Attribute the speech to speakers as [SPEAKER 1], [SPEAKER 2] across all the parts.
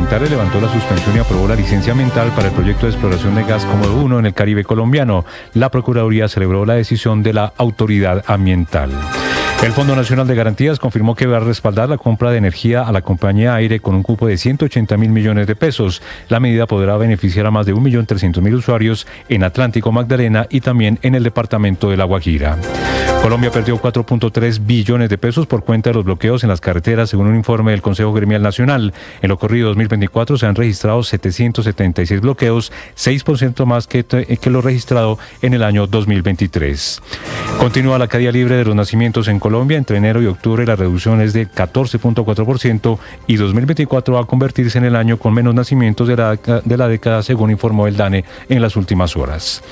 [SPEAKER 1] Parlamentarias levantó la suspensión y aprobó la licencia ambiental para el proyecto de exploración de gas Cómodo 1 en el Caribe colombiano. La Procuraduría celebró la decisión de la autoridad ambiental. El Fondo Nacional de Garantías confirmó que va a respaldar la compra de energía a la compañía Aire con un cupo de 180.000 millones de pesos. La medida podrá beneficiar a más de 1.300.000 usuarios en Atlántico Magdalena y también en el departamento de La Guajira. Colombia perdió 4.3 billones de pesos por cuenta de los bloqueos en las carreteras, según un informe del Consejo Gremial Nacional. En lo corrido 2024 se han registrado 776 bloqueos, 6% más que lo registrado en el año 2023. Continúa la caída libre de los nacimientos en Colombia. Entre enero y octubre la reducción es de 14.4% y 2024 va a convertirse en el año con menos nacimientos de la década, según informó el DANE en las últimas horas.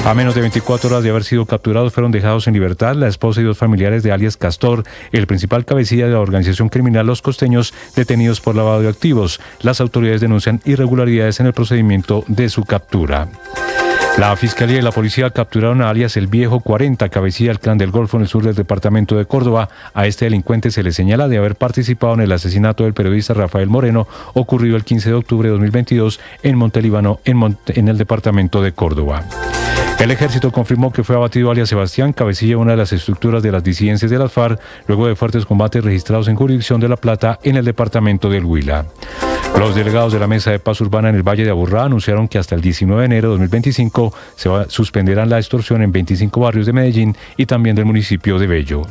[SPEAKER 1] A menos de 24 horas de haber sido capturados, fueron dejados en libertad la esposa y dos familiares de alias Castor, el principal cabecilla de la organización criminal Los Costeños, detenidos por lavado de activos. Las autoridades denuncian irregularidades en el procedimiento de su captura. La Fiscalía y la Policía capturaron a alias El Viejo 40, cabecilla del Clan del Golfo en el sur del departamento de Córdoba. A este delincuente se le señala de haber participado en el asesinato del periodista Rafael Moreno, ocurrido el 15 de octubre de 2022 en Montelíbano, en el departamento de Córdoba. El ejército confirmó que fue abatido alias Sebastián, cabecilla de una de las estructuras de las disidencias de las FARC, luego de fuertes combates registrados en jurisdicción de La Plata en el departamento del Huila. Los delegados de la Mesa de Paz Urbana en el Valle de Aburrá anunciaron que hasta el 19 de enero de 2025 suspenderán la extorsión en 25 barrios de Medellín y también del municipio de Bello.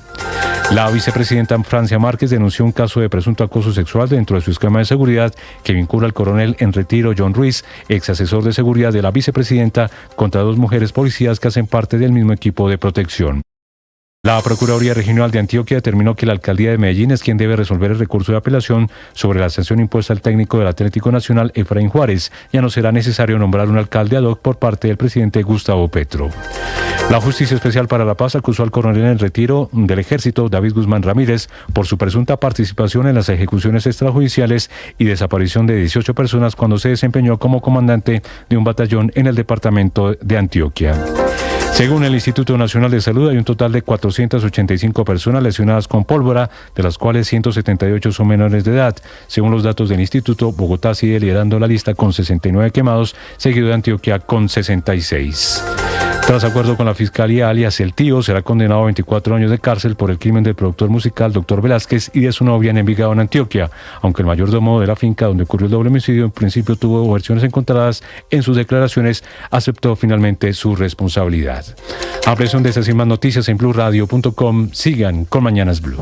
[SPEAKER 1] La vicepresidenta Francia Márquez denunció un caso de presunto acoso sexual dentro de su esquema de seguridad que vincula al coronel en retiro John Ruiz, ex asesor de seguridad de la vicepresidenta, contra dos mujeres policías que hacen parte del mismo equipo de protección. La Procuraduría Regional de Antioquia determinó que la Alcaldía de Medellín es quien debe resolver el recurso de apelación sobre la sanción impuesta al técnico del Atlético Nacional, Efraín Juárez. Ya no será necesario nombrar un alcalde ad hoc por parte del presidente Gustavo Petro. La Justicia Especial para la Paz acusó al coronel en retiro del Ejército, David Guzmán Ramírez, por su presunta participación en las ejecuciones extrajudiciales y desaparición de 18 personas cuando se desempeñó como comandante de un batallón en el departamento de Antioquia. Según el Instituto Nacional de Salud, hay un total de 485 personas lesionadas con pólvora, de las cuales 178 son menores de edad. Según los datos del instituto, Bogotá sigue liderando la lista con 69 quemados, seguido de Antioquia con 66. Tras acuerdo con la Fiscalía, alias El Tío será condenado a 24 años de cárcel por el crimen del productor musical Dr. Velázquez y de su novia en Envigado, en Antioquia. Aunque el mayordomo de la finca donde ocurrió el doble homicidio en principio tuvo versiones encontradas en sus declaraciones, aceptó finalmente su responsabilidad. Ampliación de estas y más noticias en BluRadio.com. Sigan con Mañanas Blue.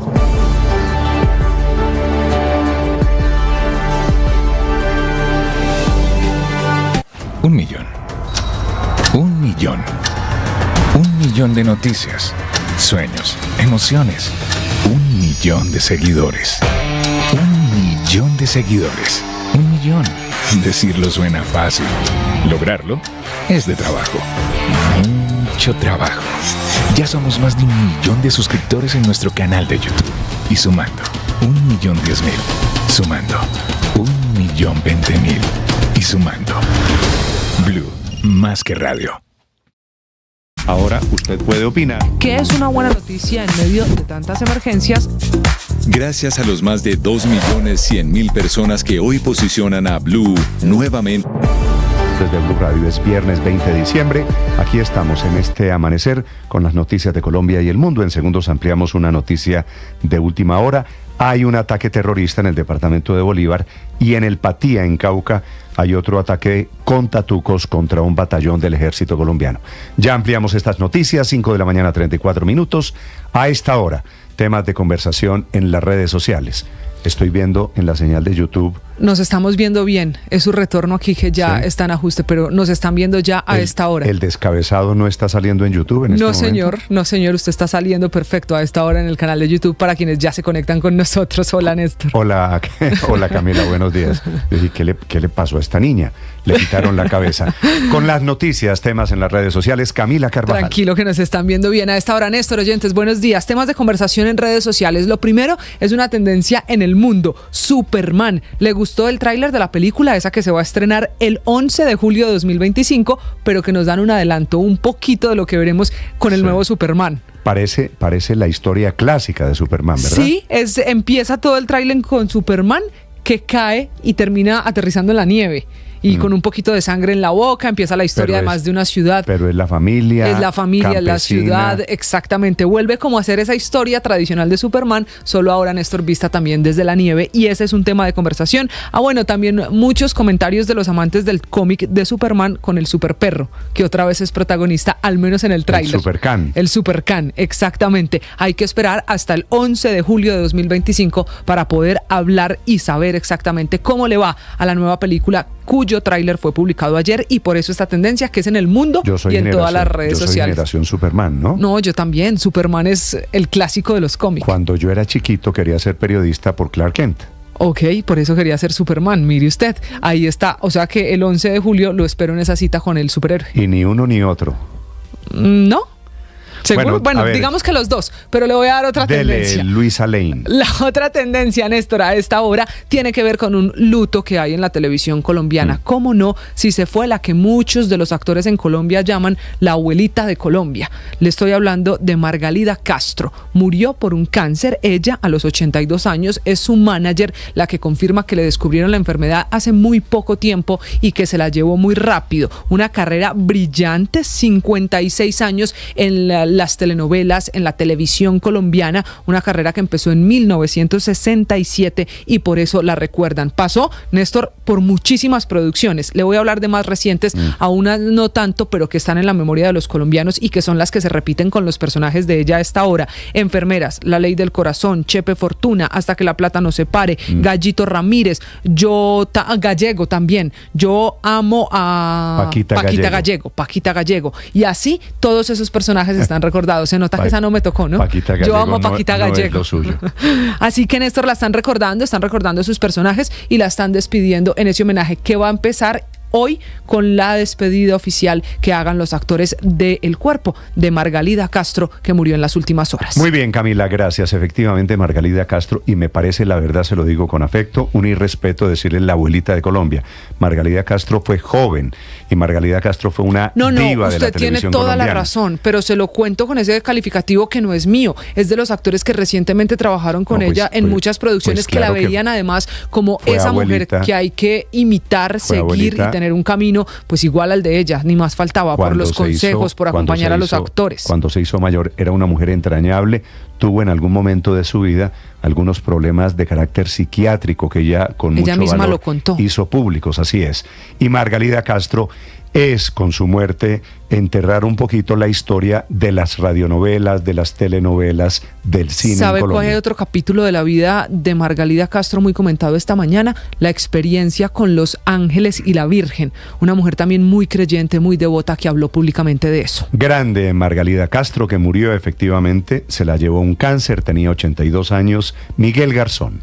[SPEAKER 2] Un millón. Un millón de noticias, sueños, emociones. 1 millón de seguidores. 1 millón de seguidores. 1 millón. Decirlo suena fácil. Lograrlo es de trabajo. Mucho trabajo. Ya somos más de 1 millón de suscriptores en nuestro canal de YouTube. Y sumando, 1.010.000. Sumando, 1.020.000. Y sumando. Blue, más que radio.
[SPEAKER 3] Ahora usted puede opinar.
[SPEAKER 4] ¿Qué es una buena noticia en medio de tantas emergencias?
[SPEAKER 5] Gracias a los más de 2.100.000 personas que hoy posicionan a Blue nuevamente.
[SPEAKER 3] Desde Blue Radio es viernes 20 de diciembre. Aquí estamos en este amanecer con las noticias de Colombia y el mundo. En segundos ampliamos una noticia de última hora. Hay un ataque terrorista en el departamento de Bolívar y en el Patía, en Cauca, hay otro ataque con tatucos contra un batallón del ejército colombiano. Ya ampliamos estas noticias, 5 de la mañana, 34 minutos. A esta hora, temas de conversación en las redes sociales. Estoy viendo en la señal de YouTube.
[SPEAKER 4] Nos estamos viendo bien. Es su retorno aquí que ya está en ajuste, pero nos están viendo ya a esta hora.
[SPEAKER 3] ¿El descabezado no está saliendo en YouTube en este momento?
[SPEAKER 4] No, señor. Usted está saliendo perfecto a esta hora en el canal de YouTube para quienes ya se conectan con nosotros. Hola, Néstor.
[SPEAKER 3] Hola Camila, buenos días. Yo dije, ¿qué le pasó a esta niña? Le quitaron la cabeza. Con las noticias, temas en las redes sociales, Camila Carvajal.
[SPEAKER 4] Tranquilo que nos están viendo bien a esta hora, Néstor. Oyentes, buenos días. Temas de conversación en redes sociales. Lo primero es una tendencia en el mundo. Superman. ¿Le gustó el tráiler de la película? Esa que se va a estrenar el 11 de julio de 2025, pero que nos dan un adelanto, un poquito de lo que veremos con el nuevo Superman.
[SPEAKER 3] Parece la historia clásica de Superman, ¿verdad?
[SPEAKER 4] Sí, empieza todo el tráiler con Superman que cae y termina aterrizando en la nieve. Y con un poquito de sangre en la boca, empieza la historia además de una ciudad.
[SPEAKER 3] Pero es la familia.
[SPEAKER 4] Es la familia, es la ciudad, exactamente. Vuelve como a hacer esa historia tradicional de Superman, solo ahora Néstor vista también desde la nieve, y ese es un tema de conversación. Bueno, también muchos comentarios de los amantes del cómic de Superman con el superperro, que otra vez es protagonista, al menos en el tráiler.
[SPEAKER 3] El Supercan.
[SPEAKER 4] El Supercan, exactamente. Hay que esperar hasta el 11 de julio de 2025 para poder hablar y saber exactamente cómo le va a la nueva película, cuyo tráiler fue publicado ayer, y por eso esta tendencia que es en el mundo y en todas las redes sociales.
[SPEAKER 3] Yo soy generación Superman, ¿no?
[SPEAKER 4] No, yo también. Superman es el clásico de los cómics.
[SPEAKER 3] Cuando yo era chiquito quería ser periodista por Clark Kent.
[SPEAKER 4] Ok, por eso quería ser Superman, mire usted. Ahí está, o sea que el 11 de julio lo espero en esa cita con el superhéroe.
[SPEAKER 3] Y ni uno ni otro.
[SPEAKER 4] ¿No? ¿Seguro? Bueno,
[SPEAKER 3] ver,
[SPEAKER 4] digamos que los dos, pero le voy a dar otra tendencia.
[SPEAKER 3] Luisa Lane.
[SPEAKER 4] La otra tendencia, Néstor, a esta hora tiene que ver con un luto que hay en la televisión colombiana. ¿Cómo no? Si se fue la que muchos de los actores en Colombia llaman la abuelita de Colombia. Le estoy hablando de Margalida Castro. Murió por un cáncer. Ella, a los 82 años, es su manager la que confirma que le descubrieron la enfermedad hace muy poco tiempo y que se la llevó muy rápido. Una carrera brillante, 56 años en las telenovelas, en la televisión colombiana, una carrera que empezó en 1967 y por eso la recuerdan. Pasó, Néstor, por muchísimas producciones. Le voy a hablar de más recientes, a unas no tanto, pero que están en la memoria de los colombianos y que son las que se repiten con los personajes de ella a esta hora. Enfermeras, La Ley del Corazón, Chepe Fortuna, Hasta que la plata nos separe, Gallito Ramírez, Gallego también. Yo amo a Paquita Gallego. Y así todos esos personajes están recordados. Se nota que esa no me tocó, ¿no? Yo amo a Paquita Gallego.
[SPEAKER 3] No es lo suyo.
[SPEAKER 4] Así que Néstor la están recordando sus personajes y la están despidiendo en ese homenaje que va a empezar hoy con la despedida oficial que hagan los actores de El Cuerpo, de Margalida Castro, que murió en las últimas horas.
[SPEAKER 3] Muy bien, Camila, gracias. Efectivamente, Margalida Castro, y me parece, la verdad, se lo digo con afecto, un irrespeto decirle la abuelita de Colombia. Margalida Castro fue joven y Margalida Castro fue una diva de la televisión colombiana.
[SPEAKER 4] Usted tiene toda la razón, pero se lo cuento con ese calificativo que no es mío, es de los actores que recientemente trabajaron con ella en muchas producciones, que la veían además como esa mujer que hay que imitar, seguir y tener un camino pues igual al de ella, ni más faltaba, por los consejos, por acompañar a los actores.
[SPEAKER 3] Cuando se hizo mayor era una mujer entrañable, tuvo en algún momento de su vida algunos problemas de carácter psiquiátrico que ella con mucho valor
[SPEAKER 4] lo contó.
[SPEAKER 3] Hizo públicos, así es. Y Margalida Castro es, con su muerte, enterrar un poquito la historia de las radionovelas, de las telenovelas, del cine en Colombia.
[SPEAKER 4] ¿Sabe cuál es otro capítulo de la vida de Margalida Castro muy comentado esta mañana? La experiencia con los ángeles y la Virgen. Una mujer también muy creyente, muy devota, que habló públicamente de eso.
[SPEAKER 3] Grande Margalida Castro, que murió efectivamente, se la llevó un cáncer, tenía 82 años. Miguel Garzón.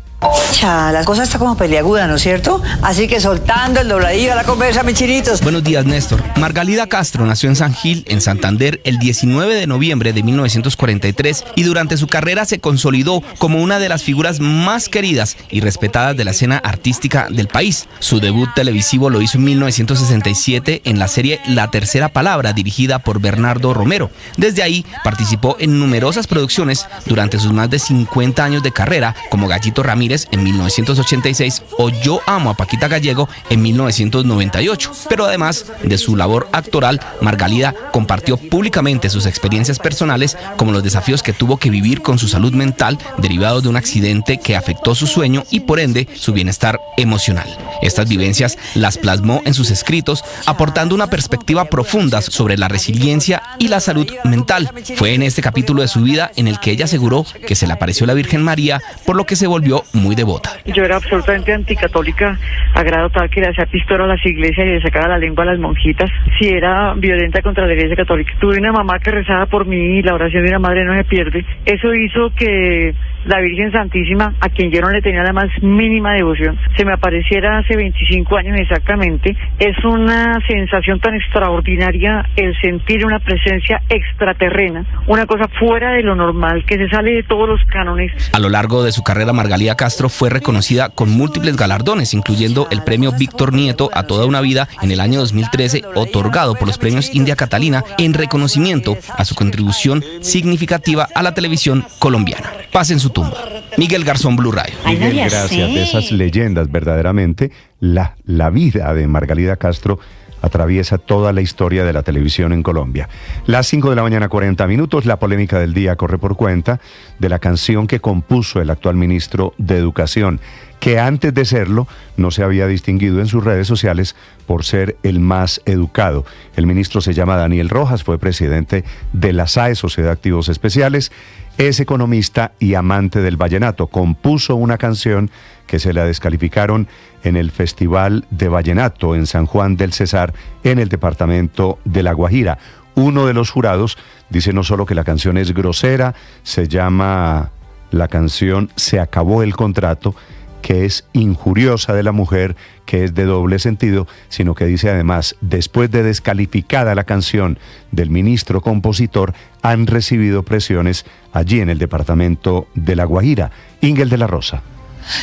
[SPEAKER 6] La cosa está como peliaguda, ¿no es cierto? Así que soltando el dobladillo a la conversa, mis chinitos.
[SPEAKER 7] Buenos días, Néstor. Margalida Castro nació en San Gil, en Santander, el 19 de noviembre de 1943 y durante su carrera se consolidó como una de las figuras más queridas y respetadas de la escena artística del país. Su debut televisivo lo hizo en 1967 en la serie La Tercera Palabra, dirigida por Bernardo Romero. Desde ahí participó en numerosas producciones durante sus más de 50 años de carrera, como Gallito Ramírez en 1986 o Yo amo a Paquita Gallego en 1998. Pero además de su labor actoral, Margalida compartió públicamente sus experiencias personales, como los desafíos que tuvo que vivir con su salud mental derivados de un accidente que afectó su sueño y por ende su bienestar emocional. Estas vivencias las plasmó en sus escritos, aportando una perspectiva profunda sobre la resiliencia y la salud mental. Fue en este capítulo de su vida en el que ella aseguró que se le apareció la Virgen María, por lo que se volvió muy devota.
[SPEAKER 6] Yo era absolutamente anticatólica, a grado tal que le hacía pistola a las iglesias y le sacaba la lengua a las monjitas. Si era violenta contra la iglesia católica. Tuve una mamá que rezaba por mí y la oración de una madre no se pierde. Eso hizo que la Virgen Santísima, a quien yo no le tenía la más mínima devoción, se me apareciera hace 25 años exactamente. Es una sensación tan extraordinaria el sentir una presencia extraterrena, una cosa fuera de lo normal, que se sale de todos los cánones.
[SPEAKER 7] A lo largo de su carrera, Margalida Castro fue reconocida con múltiples galardones, incluyendo el premio Víctor Nieto a toda una vida en el año 2013, otorgado por los premios India Catalina en reconocimiento a su contribución significativa a la televisión colombiana. Paz en su tumba. Miguel Garzón, Blue Radio.
[SPEAKER 3] Miguel, gracias. De esas leyendas, verdaderamente, la vida de Margalida Castro atraviesa toda la historia de la televisión en Colombia. Las 5 de la mañana, 40 minutos, la polémica del día corre por cuenta de la canción que compuso el actual ministro de Educación, que antes de serlo no se había distinguido en sus redes sociales por ser el más educado. El ministro se llama Daniel Rojas, fue presidente de la SAE, Sociedad de Activos Especiales, es economista y amante del vallenato. Compuso una canción que se la descalificaron en el Festival de Vallenato en San Juan del Cesar, en el departamento de La Guajira. Uno de los jurados dice no solo que la canción es grosera, se llama la canción Se acabó el contrato, que es injuriosa de la mujer, que es de doble sentido, sino que dice además, después de descalificada la canción del ministro compositor, han recibido presiones allí en el departamento de La Guajira. Ingel de la Rosa.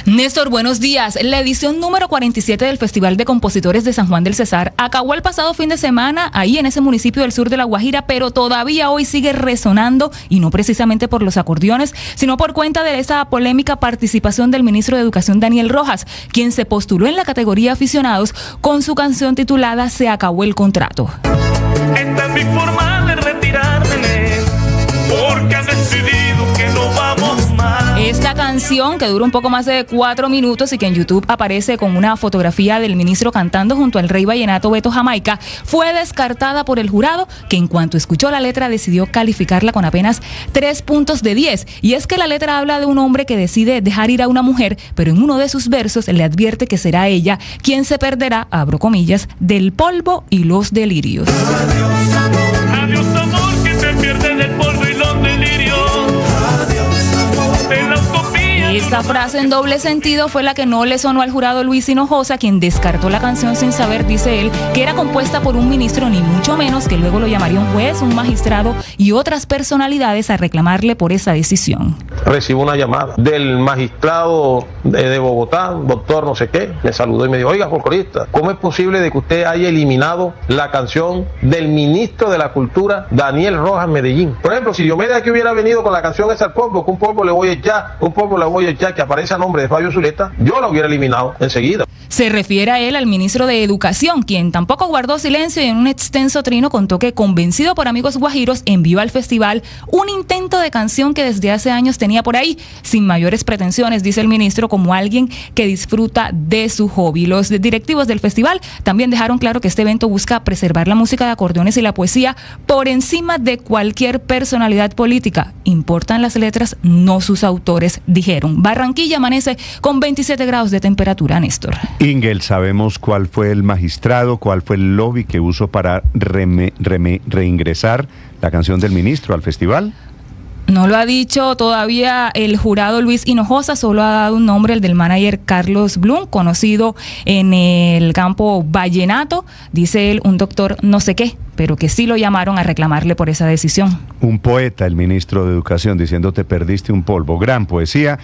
[SPEAKER 8] Néstor, buenos días. La edición número 47 del Festival de Compositores de San Juan del Cesar acabó el pasado fin de semana ahí en ese municipio del sur de La Guajira, pero todavía hoy sigue resonando, y no precisamente por los acordeones, sino por cuenta de esa polémica participación del ministro de Educación Daniel Rojas, quien se postuló en la categoría aficionados con su canción titulada Se acabó el contrato.
[SPEAKER 9] Esta es mi forma de retirarme, porque han decidido que no vamos más.
[SPEAKER 8] Esta canción, que dura un poco más de 4 minutos y que en YouTube aparece con una fotografía del ministro cantando junto al rey vallenato Beto Jamaica, fue descartada por el jurado, que en cuanto escuchó la letra decidió calificarla con apenas 3 puntos de 10. Y es que la letra habla de un hombre que decide dejar ir a una mujer, pero en uno de sus versos le advierte que será ella quien se perderá, abro comillas, del polvo y los delirios.
[SPEAKER 9] Adiós, amor. Adiós, amor, que se pierde del polvo y los delirios.
[SPEAKER 8] Esta frase en doble sentido fue la que no le sonó al jurado Luis Hinojosa, quien descartó la canción sin saber, dice él, que era compuesta por un ministro, ni mucho menos, que luego lo llamaría un juez, un magistrado y otras personalidades a reclamarle por esa decisión.
[SPEAKER 10] Recibo una llamada del magistrado de Bogotá, doctor no sé qué, me saludó y me dijo, oiga, folclorista, ¿cómo es posible de que usted haya eliminado la canción del ministro de la Cultura, Daniel Rojas, Medellín? Por ejemplo, si Diomedes aquí hubiera venido con la canción esa al polvo, que un polvo le voy a echar, un polvo le voy a echar, que aparece a nombre de Fabio Zuleta, yo lo hubiera eliminado enseguida.
[SPEAKER 8] Se refiere a él al ministro de Educación, quien tampoco guardó silencio y en un extenso trino contó que, convencido por amigos guajiros, envió al festival un intento de canción que desde hace años tenía por ahí, sin mayores pretensiones, dice el ministro, como alguien que disfruta de su hobby. Los directivos del festival también dejaron claro que este evento busca preservar la música de acordeones y la poesía por encima de cualquier personalidad política. Importan las letras, no sus autores, dijeron. Barranquilla amanece con 27 grados de temperatura, Néstor.
[SPEAKER 3] Ingel, ¿sabemos cuál fue el magistrado, cuál fue el lobby que usó para reingresar la canción del ministro al festival?
[SPEAKER 8] No lo ha dicho todavía el jurado Luis Hinojosa, solo ha dado un nombre, el del manager Carlos Blum, conocido en el campo vallenato, dice él, un doctor no sé qué, pero que sí lo llamaron a reclamarle por esa decisión.
[SPEAKER 3] Un poeta, el ministro de Educación, diciendo te perdiste un polvo. Gran poesía.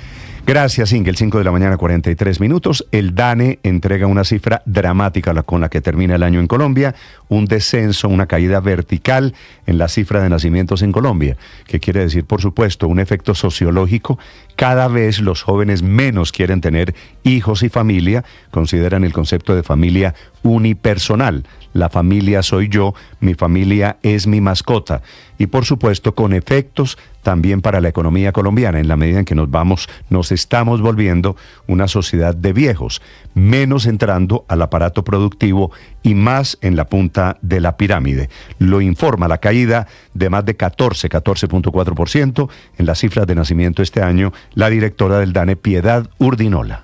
[SPEAKER 3] Gracias, Ingel. 5 de la mañana, 43 minutos. El DANE entrega una cifra dramática con la que termina el año en Colombia, un descenso, una caída vertical en la cifra de nacimientos en Colombia, que quiere decir, por supuesto, un efecto sociológico. Cada vez los jóvenes menos quieren tener hijos y familia, consideran el concepto de familia unipersonal. La familia soy yo, mi familia es mi mascota. Y por supuesto con efectos también para la economía colombiana, en la medida en que nos estamos volviendo una sociedad de viejos, menos entrando al aparato productivo y más en la punta de la pirámide. Lo informa la caída de más de 14.4% en las cifras de nacimiento este año, la directora del DANE, Piedad Urdinola.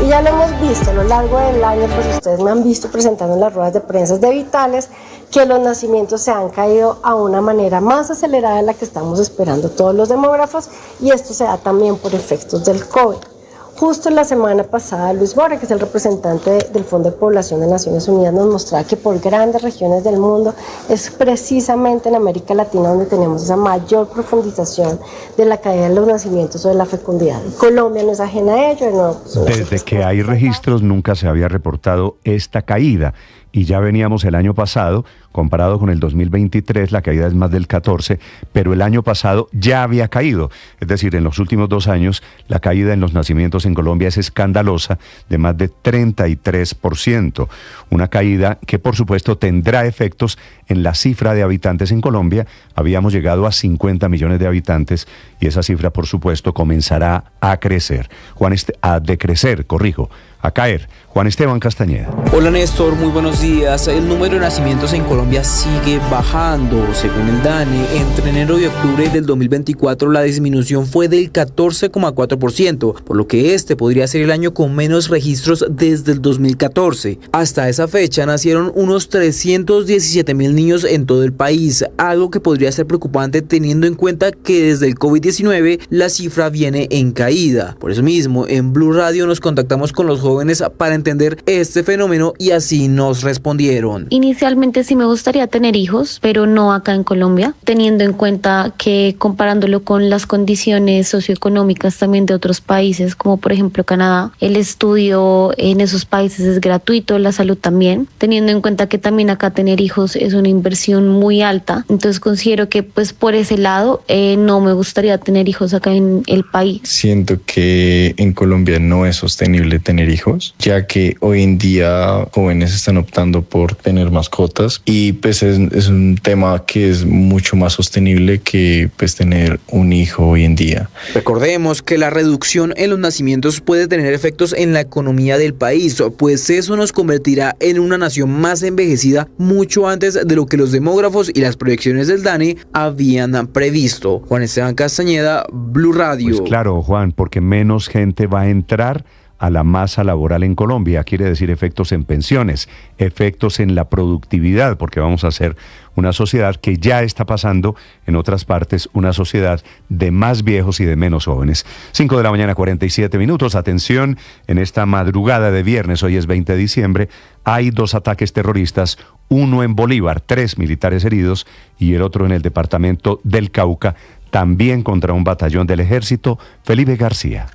[SPEAKER 11] Y ya lo hemos visto a lo largo del año, pues ustedes me han visto presentando en las ruedas de prensa de Vitales, que los nacimientos se han caído a una manera más acelerada de la que estamos esperando todos los demógrafos, y esto se da también por efectos del COVID. Justo la semana pasada, Luis Borges, que es el representante del Fondo de Población de Naciones Unidas, nos mostraba que por grandes regiones del mundo es precisamente en América Latina donde tenemos esa mayor profundización de la caída de los nacimientos o de la fecundidad. Colombia no es ajena a ello. No,
[SPEAKER 3] desde que hay registros nunca se había reportado esta caída. Y ya veníamos el año pasado, comparado con el 2023, la caída es más del 14%, pero el año pasado ya había caído. Es decir, en los últimos 2 años, la caída en los nacimientos en Colombia es escandalosa, de más de 33%. Una caída que, por supuesto, tendrá efectos en la cifra de habitantes en Colombia. Habíamos llegado a 50 millones de habitantes y esa cifra, por supuesto, comenzará a crecer. A caer. Juan Esteban Castañeda.
[SPEAKER 12] Hola Néstor, muy buenos días. El número de nacimientos en Colombia sigue bajando. Según el DANE, entre enero y octubre del 2024 la disminución fue del 14,4%, por lo que este podría ser el año con menos registros desde el 2014. Hasta esa fecha nacieron unos 317.000 niños en todo el país, algo que podría ser preocupante teniendo en cuenta que desde el COVID-19 la cifra viene en caída. Por eso mismo, en Blue Radio nos contactamos con los jóvenes para entender este fenómeno y así nos respondieron.
[SPEAKER 13] Inicialmente sí me gustaría tener hijos, pero no acá en Colombia, teniendo en cuenta que comparándolo con las condiciones socioeconómicas también de otros países, como por ejemplo Canadá, el estudio en esos países es gratuito, la salud también, teniendo en cuenta que también acá tener hijos es una inversión muy alta, entonces considero que pues por ese lado no me gustaría tener hijos acá en el país.
[SPEAKER 14] Siento que en Colombia no es sostenible tener hijos, ya que hoy en día jóvenes están optando por tener mascotas y pues es un tema que es mucho más sostenible que pues tener un hijo hoy en día.
[SPEAKER 12] Recordemos que la reducción en los nacimientos puede tener efectos en la economía del país, pues eso nos convertirá en una nación más envejecida mucho antes de lo que los demógrafos y las proyecciones del DANE habían previsto. Juan Esteban Castañeda, Blue Radio.
[SPEAKER 3] Pues claro, Juan, porque menos gente va a entrar a la masa laboral en Colombia, quiere decir efectos en pensiones, efectos en la productividad, porque vamos a ser una sociedad que ya está pasando en otras partes, una sociedad de más viejos y de menos jóvenes. 5 de la mañana, 47 minutos. Atención, en esta madrugada de viernes, hoy es 20 de diciembre, hay 2 ataques terroristas, uno en Bolívar, 3 militares heridos, y el otro en el departamento del Cauca, también contra un batallón del ejército. Felipe García.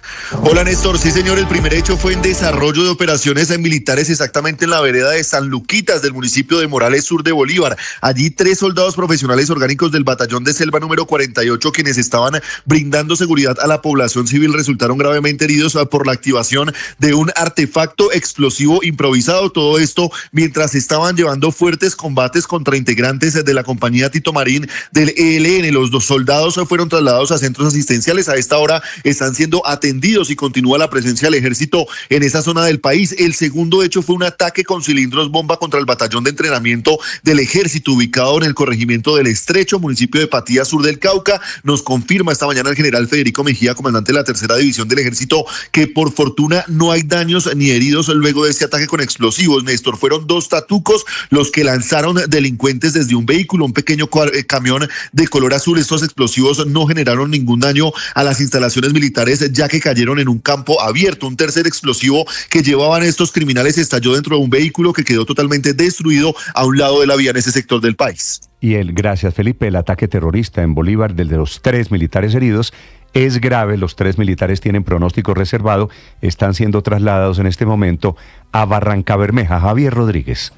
[SPEAKER 15] Hola Néstor, sí señor, el primer hecho fue en desarrollo de operaciones militares exactamente en la vereda de San Luquitas del municipio de Morales, sur de Bolívar. Allí 3 soldados profesionales orgánicos del batallón de selva número 48, quienes estaban brindando seguridad a la población civil, resultaron gravemente heridos por la activación de un artefacto explosivo improvisado. Todo esto mientras estaban llevando fuertes combates contra integrantes de la compañía Tito Marín del ELN. Los 2 soldados fueron trasladados a centros asistenciales. A esta hora están siendo atendidos y continúa la presencia del ejército en esa zona del país. El segundo hecho fue un ataque con cilindros bomba contra el batallón de entrenamiento del ejército ubicado en el corregimiento del Estrecho, municipio de Patía, sur del Cauca. Nos confirma esta mañana el general Federico Mejía, comandante de la 3ª división del ejército, que por fortuna no hay daños ni heridos luego de este ataque con explosivos. Néstor, fueron 2 tatucos los que lanzaron delincuentes desde un vehículo, un pequeño camión de color azul. Estos explosivos no generaron ningún daño a las instalaciones militares, ya que cayeron en un campo abierto. Un tercer explosivo que llevaban estos criminales estalló dentro de un vehículo que quedó totalmente destruido a un lado de la vía en ese sector del país.
[SPEAKER 3] Y gracias Felipe, el ataque terrorista en Bolívar del de los 3 militares heridos es grave. Los 3 militares tienen pronóstico reservado, están siendo trasladados en este momento a Barrancabermeja. Javier Rodríguez.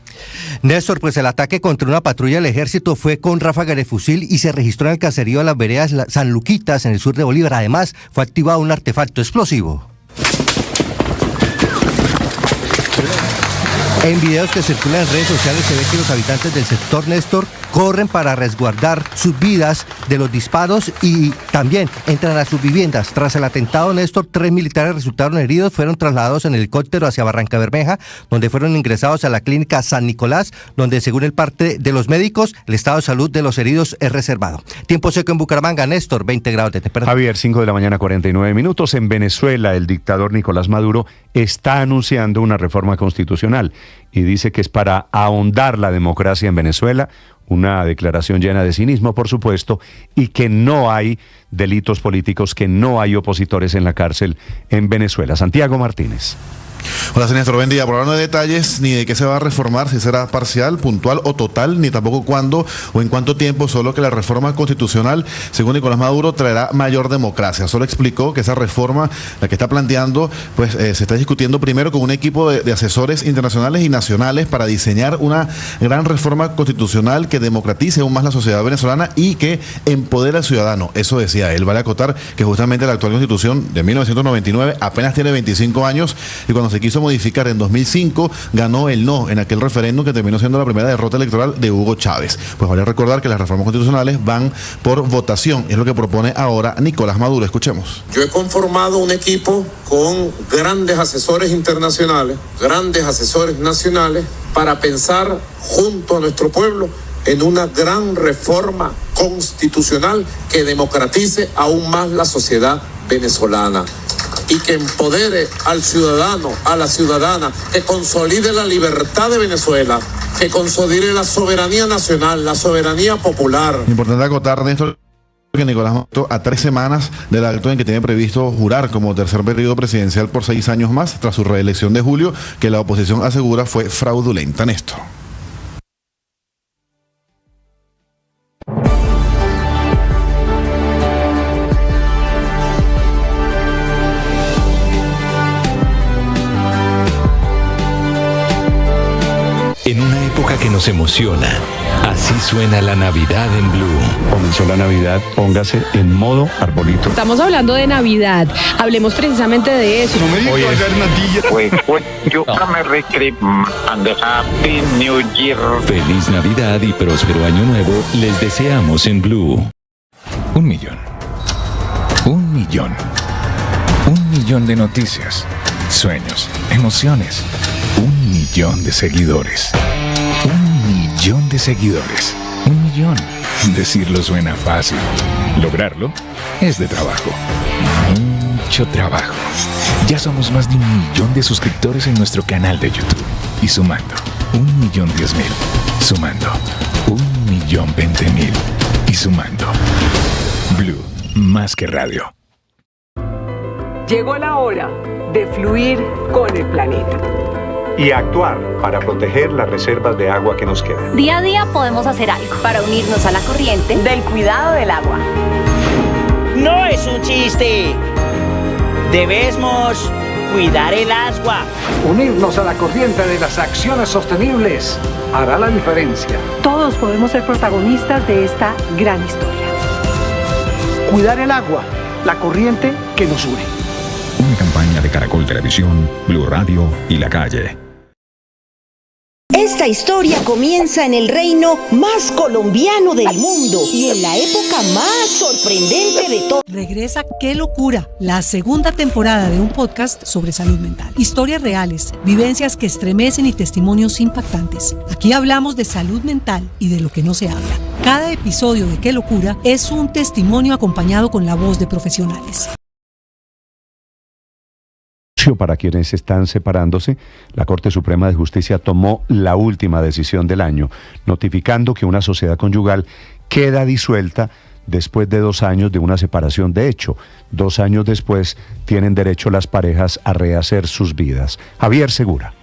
[SPEAKER 16] Néstor, pues el ataque contra una patrulla del ejército fue con ráfaga de fusil y se registró en el caserío de las veredas San Luquitas, en el sur de Bolívar. Además, fue activado un artefacto explosivo. En videos que circulan en redes sociales se ve que los habitantes del sector, Néstor, corren para resguardar sus vidas de los disparos y también entran a sus viviendas. Tras el atentado, Néstor, 3 militares resultaron heridos, fueron trasladados en helicóptero hacia Barrancabermeja, donde fueron ingresados a la clínica San Nicolás, donde según el parte de los médicos, el estado de salud de los heridos es reservado. Tiempo seco en Bucaramanga, Néstor, 20 grados de temperatura.
[SPEAKER 3] Javier, 5 de la mañana, 49 minutos. En Venezuela, el dictador Nicolás Maduro está anunciando una reforma constitucional. y dice que es para ahondar la democracia en Venezuela, una declaración llena de cinismo, por supuesto, y que no hay delitos políticos, que no hay opositores en la cárcel en Venezuela. Santiago Martínez.
[SPEAKER 17] Hola, señor Néstor, buen día. Por ahora no hay detalles ni de qué se va a reformar, si será parcial, puntual o total, ni tampoco cuándo o en cuánto tiempo, solo que la reforma constitucional, según Nicolás Maduro, traerá mayor democracia. Solo explicó que esa reforma, la que está planteando, pues se está discutiendo primero con un equipo de asesores internacionales y nacionales para diseñar una gran reforma constitucional que democratice aún más la sociedad venezolana y que empodere al ciudadano. Eso decía él. Vale acotar que justamente la actual constitución de 1999 apenas tiene 25 años y cuando se quiso modificar en 2005, ganó el no en aquel referéndum que terminó siendo la primera derrota electoral de Hugo Chávez. Pues vale recordar que las reformas constitucionales van por votación, es lo que propone ahora Nicolás Maduro. Escuchemos.
[SPEAKER 18] Yo he conformado un equipo con grandes asesores internacionales, grandes asesores nacionales, para pensar junto a nuestro pueblo en una gran reforma constitucional que democratice aún más la sociedad venezolana y que empodere al ciudadano, a la ciudadana, que consolide la libertad de Venezuela, que consolide la soberanía nacional, la soberanía popular.
[SPEAKER 17] Importante acotar, Néstor, que Nicolás Maduro, a 3 semanas del acto en que tiene previsto jurar como tercer periodo presidencial por 6 años más, tras su reelección de julio, que la oposición asegura fue fraudulenta. Néstor.
[SPEAKER 19] En una época que nos emociona, así suena la Navidad en Blue.
[SPEAKER 3] Comenzó la Navidad, póngase en modo arbolito.
[SPEAKER 20] Estamos hablando de Navidad, hablemos precisamente de eso.
[SPEAKER 3] No me digas
[SPEAKER 19] Happy New Year. Feliz Navidad y próspero año nuevo les deseamos en Blue.
[SPEAKER 2] 1 millón. 1 millón. 1 millón de noticias, sueños, emociones. 1 millón de seguidores. 1 millón de seguidores. 1 millón. Decirlo suena fácil. Lograrlo es de trabajo. Mucho trabajo. Ya somos más de 1 millón de suscriptores en nuestro canal de YouTube. Y sumando, 1.010.000. Sumando, 1.020.000. Y sumando. Blue, más que radio.
[SPEAKER 21] Llegó la hora de fluir con el planeta.
[SPEAKER 22] Y actuar para proteger las reservas de agua que nos quedan.
[SPEAKER 23] Día a día podemos hacer algo para unirnos a la corriente del cuidado del agua.
[SPEAKER 24] No es un chiste. Debemos cuidar el agua.
[SPEAKER 22] Unirnos a la corriente de las acciones sostenibles hará la diferencia.
[SPEAKER 21] Todos podemos ser protagonistas de esta gran historia. Cuidar el agua, la corriente que nos une.
[SPEAKER 2] Una campaña de Caracol Televisión, Blue Radio y La Calle.
[SPEAKER 25] Esta historia comienza en el reino más colombiano del mundo y en la época más sorprendente de todo.
[SPEAKER 26] Regresa Qué Locura, la segunda temporada de un podcast sobre salud mental. Historias reales, vivencias que estremecen y testimonios impactantes. Aquí hablamos de salud mental y de lo que no se habla. Cada episodio de Qué Locura es un testimonio acompañado con la voz de profesionales.
[SPEAKER 3] Para quienes están separándose, la Corte Suprema de Justicia tomó la última decisión del año, notificando que una sociedad conyugal queda disuelta después de 2 años de una separación de hecho. 2 años después tienen derecho las parejas a rehacer sus vidas. Javier Segura.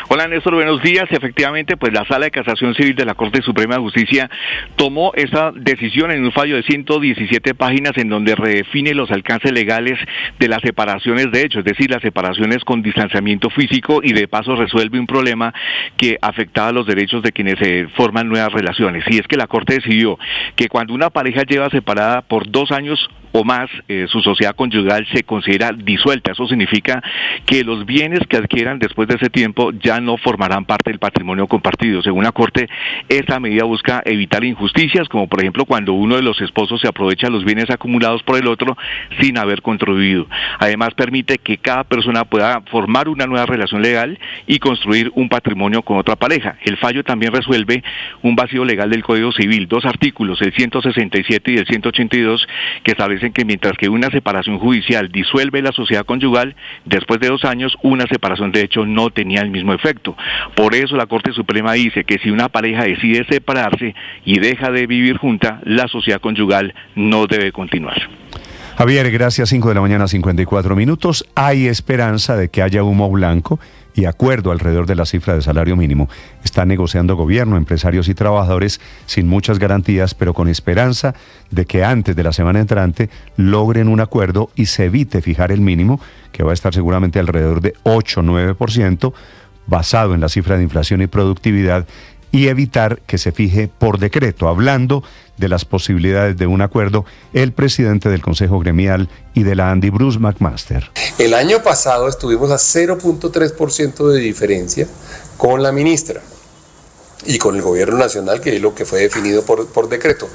[SPEAKER 27] Hola Néstor, buenos días. Efectivamente, pues la Sala de Casación Civil de la Corte Suprema de Justicia tomó esa decisión en un fallo de 117 páginas en donde redefine los alcances legales de las separaciones de hecho, es decir, las separaciones con distanciamiento físico, y de paso resuelve un problema que afectaba los derechos de quienes forman nuevas relaciones. Y es que la Corte decidió que cuando una pareja lleva separada por 2 años o más, su sociedad conyugal se considera disuelta. Eso significa que los bienes que adquieran después de ese tiempo ya no formarán parte del patrimonio compartido. Según la Corte, esta medida busca evitar injusticias, como por ejemplo cuando uno de los esposos se aprovecha los bienes acumulados por el otro sin haber contribuido. Además, permite que cada persona pueda formar una nueva relación legal y construir un patrimonio con otra pareja. El fallo también resuelve un vacío legal del Código Civil, 2 artículos, el 167 y el 182, que establecen establecen que mientras que una separación judicial disuelve la sociedad conyugal, después de 2 años una separación de hecho no tenía el mismo efecto. Por eso la Corte Suprema dice que si una pareja decide separarse y deja de vivir junta, la sociedad conyugal no debe continuar.
[SPEAKER 3] Javier, gracias. 5:54 a.m. Hay esperanza de que haya humo blanco y acuerdo alrededor de la cifra de salario mínimo. Está negociando gobierno, empresarios y trabajadores sin muchas garantías, pero con esperanza de que antes de la semana entrante logren un acuerdo y se evite fijar el mínimo, que va a estar seguramente alrededor de 8-9%, basado en la cifra de inflación y productividad, y evitar que se fije por decreto. Hablando de las posibilidades de un acuerdo, el presidente del Consejo Gremial y de la ANDI, Bruce McMaster.
[SPEAKER 1] El año pasado estuvimos a 0.3% de diferencia con la ministra y con el gobierno nacional, que es lo que fue definido por decreto.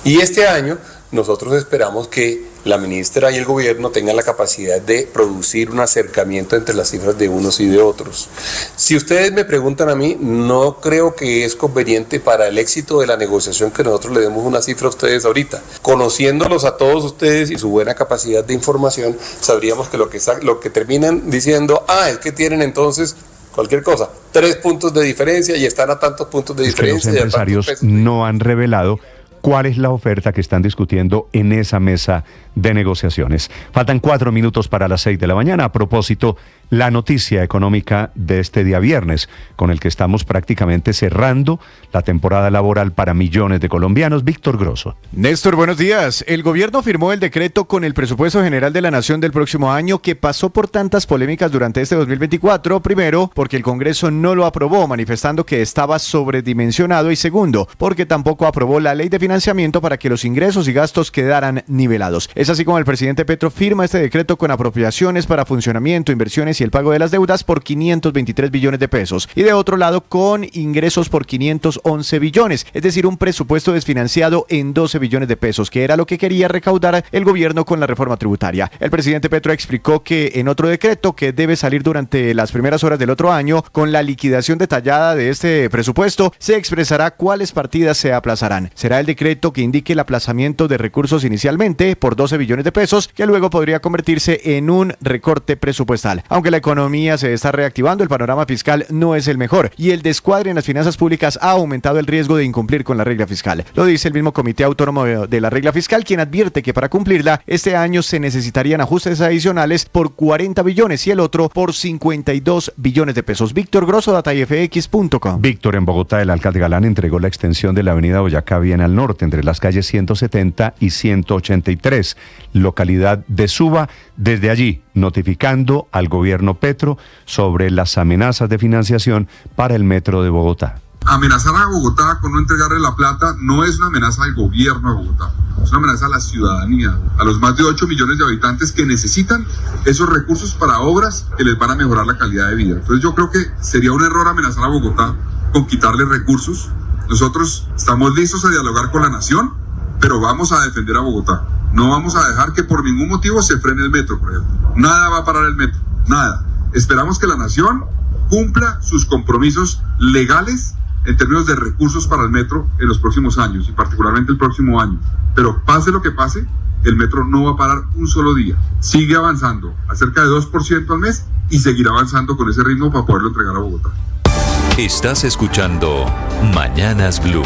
[SPEAKER 1] Y este año nosotros esperamos que la ministra y el gobierno tengan la capacidad de producir un acercamiento entre las cifras de unos y de otros. Si ustedes me preguntan a mí, no creo que es conveniente para el éxito de la negociación que nosotros le demos una cifra a ustedes ahorita. Conociéndolos a todos ustedes y su buena capacidad de información, sabríamos que lo que terminan diciendo, es que tienen entonces cualquier cosa, 3 puntos de diferencia y están a tantos puntos de diferencia.
[SPEAKER 3] Los empresarios no han revelado cuál es la oferta que están discutiendo en esa mesa de negociaciones. Faltan 4 minutos para las 6 de la mañana. A propósito, la noticia económica de este día viernes, con el que estamos prácticamente cerrando la temporada laboral para millones de colombianos. Víctor Grosso.
[SPEAKER 4] Néstor, buenos días. El gobierno firmó el decreto con el presupuesto general de la Nación del próximo año, que pasó por tantas polémicas durante este 2024. Primero, porque el Congreso no lo aprobó, manifestando que estaba sobredimensionado, y segundo, porque tampoco aprobó la ley de financiamiento para que los ingresos y gastos quedaran nivelados. Es así como el presidente Petro firma este decreto con apropiaciones para funcionamiento, inversiones y el pago de las deudas por 523 billones de pesos. Y de otro lado, con ingresos por 511 billones, es decir, un presupuesto desfinanciado en 12 billones de pesos, que era lo que quería recaudar el gobierno con la reforma tributaria. El presidente Petro explicó que en otro decreto que debe salir durante las primeras horas del otro año, con la liquidación detallada de este presupuesto, se expresará cuáles partidas se aplazarán. Será el decreto que indique el aplazamiento de recursos inicialmente por 12 billones de pesos, que luego podría convertirse en un recorte presupuestal. Aunque la economía se está reactivando, el panorama fiscal no es el mejor y el descuadre en las finanzas públicas ha aumentado el riesgo de incumplir con la regla fiscal. Lo dice el mismo Comité Autónomo de la Regla Fiscal, quien advierte que para cumplirla este año se necesitarían ajustes adicionales por 40 billones y el otro por 52 billones de pesos. Víctor Grosso, datafx.com.
[SPEAKER 3] Víctor, en Bogotá, el alcalde Galán entregó la extensión de la avenida Boyacá bien al norte, entre las calles 170 y 183, localidad de Suba, desde allí notificando al gobierno Petro sobre las amenazas de financiación para el metro de Bogotá.
[SPEAKER 5] Amenazar a Bogotá con no entregarle la plata no es una amenaza al gobierno de Bogotá, es una amenaza a la ciudadanía, a los más de 8 millones de habitantes que necesitan esos recursos para obras que les van a mejorar la calidad de vida. Entonces yo creo que sería un error amenazar a Bogotá con quitarle recursos. Nosotros estamos listos a dialogar con la nación, pero vamos a defender a Bogotá. No vamos a dejar que por ningún motivo se frene el metro, por ejemplo. Nada va a parar el metro, nada. Esperamos que la nación cumpla sus compromisos legales en términos de recursos para el metro en los próximos años, y particularmente el próximo año. Pero pase lo que pase, el metro no va a parar un solo día. Sigue avanzando a cerca de 2% al mes y seguirá avanzando con ese ritmo para poderlo entregar a Bogotá.
[SPEAKER 19] Estás escuchando Mañanas Blue.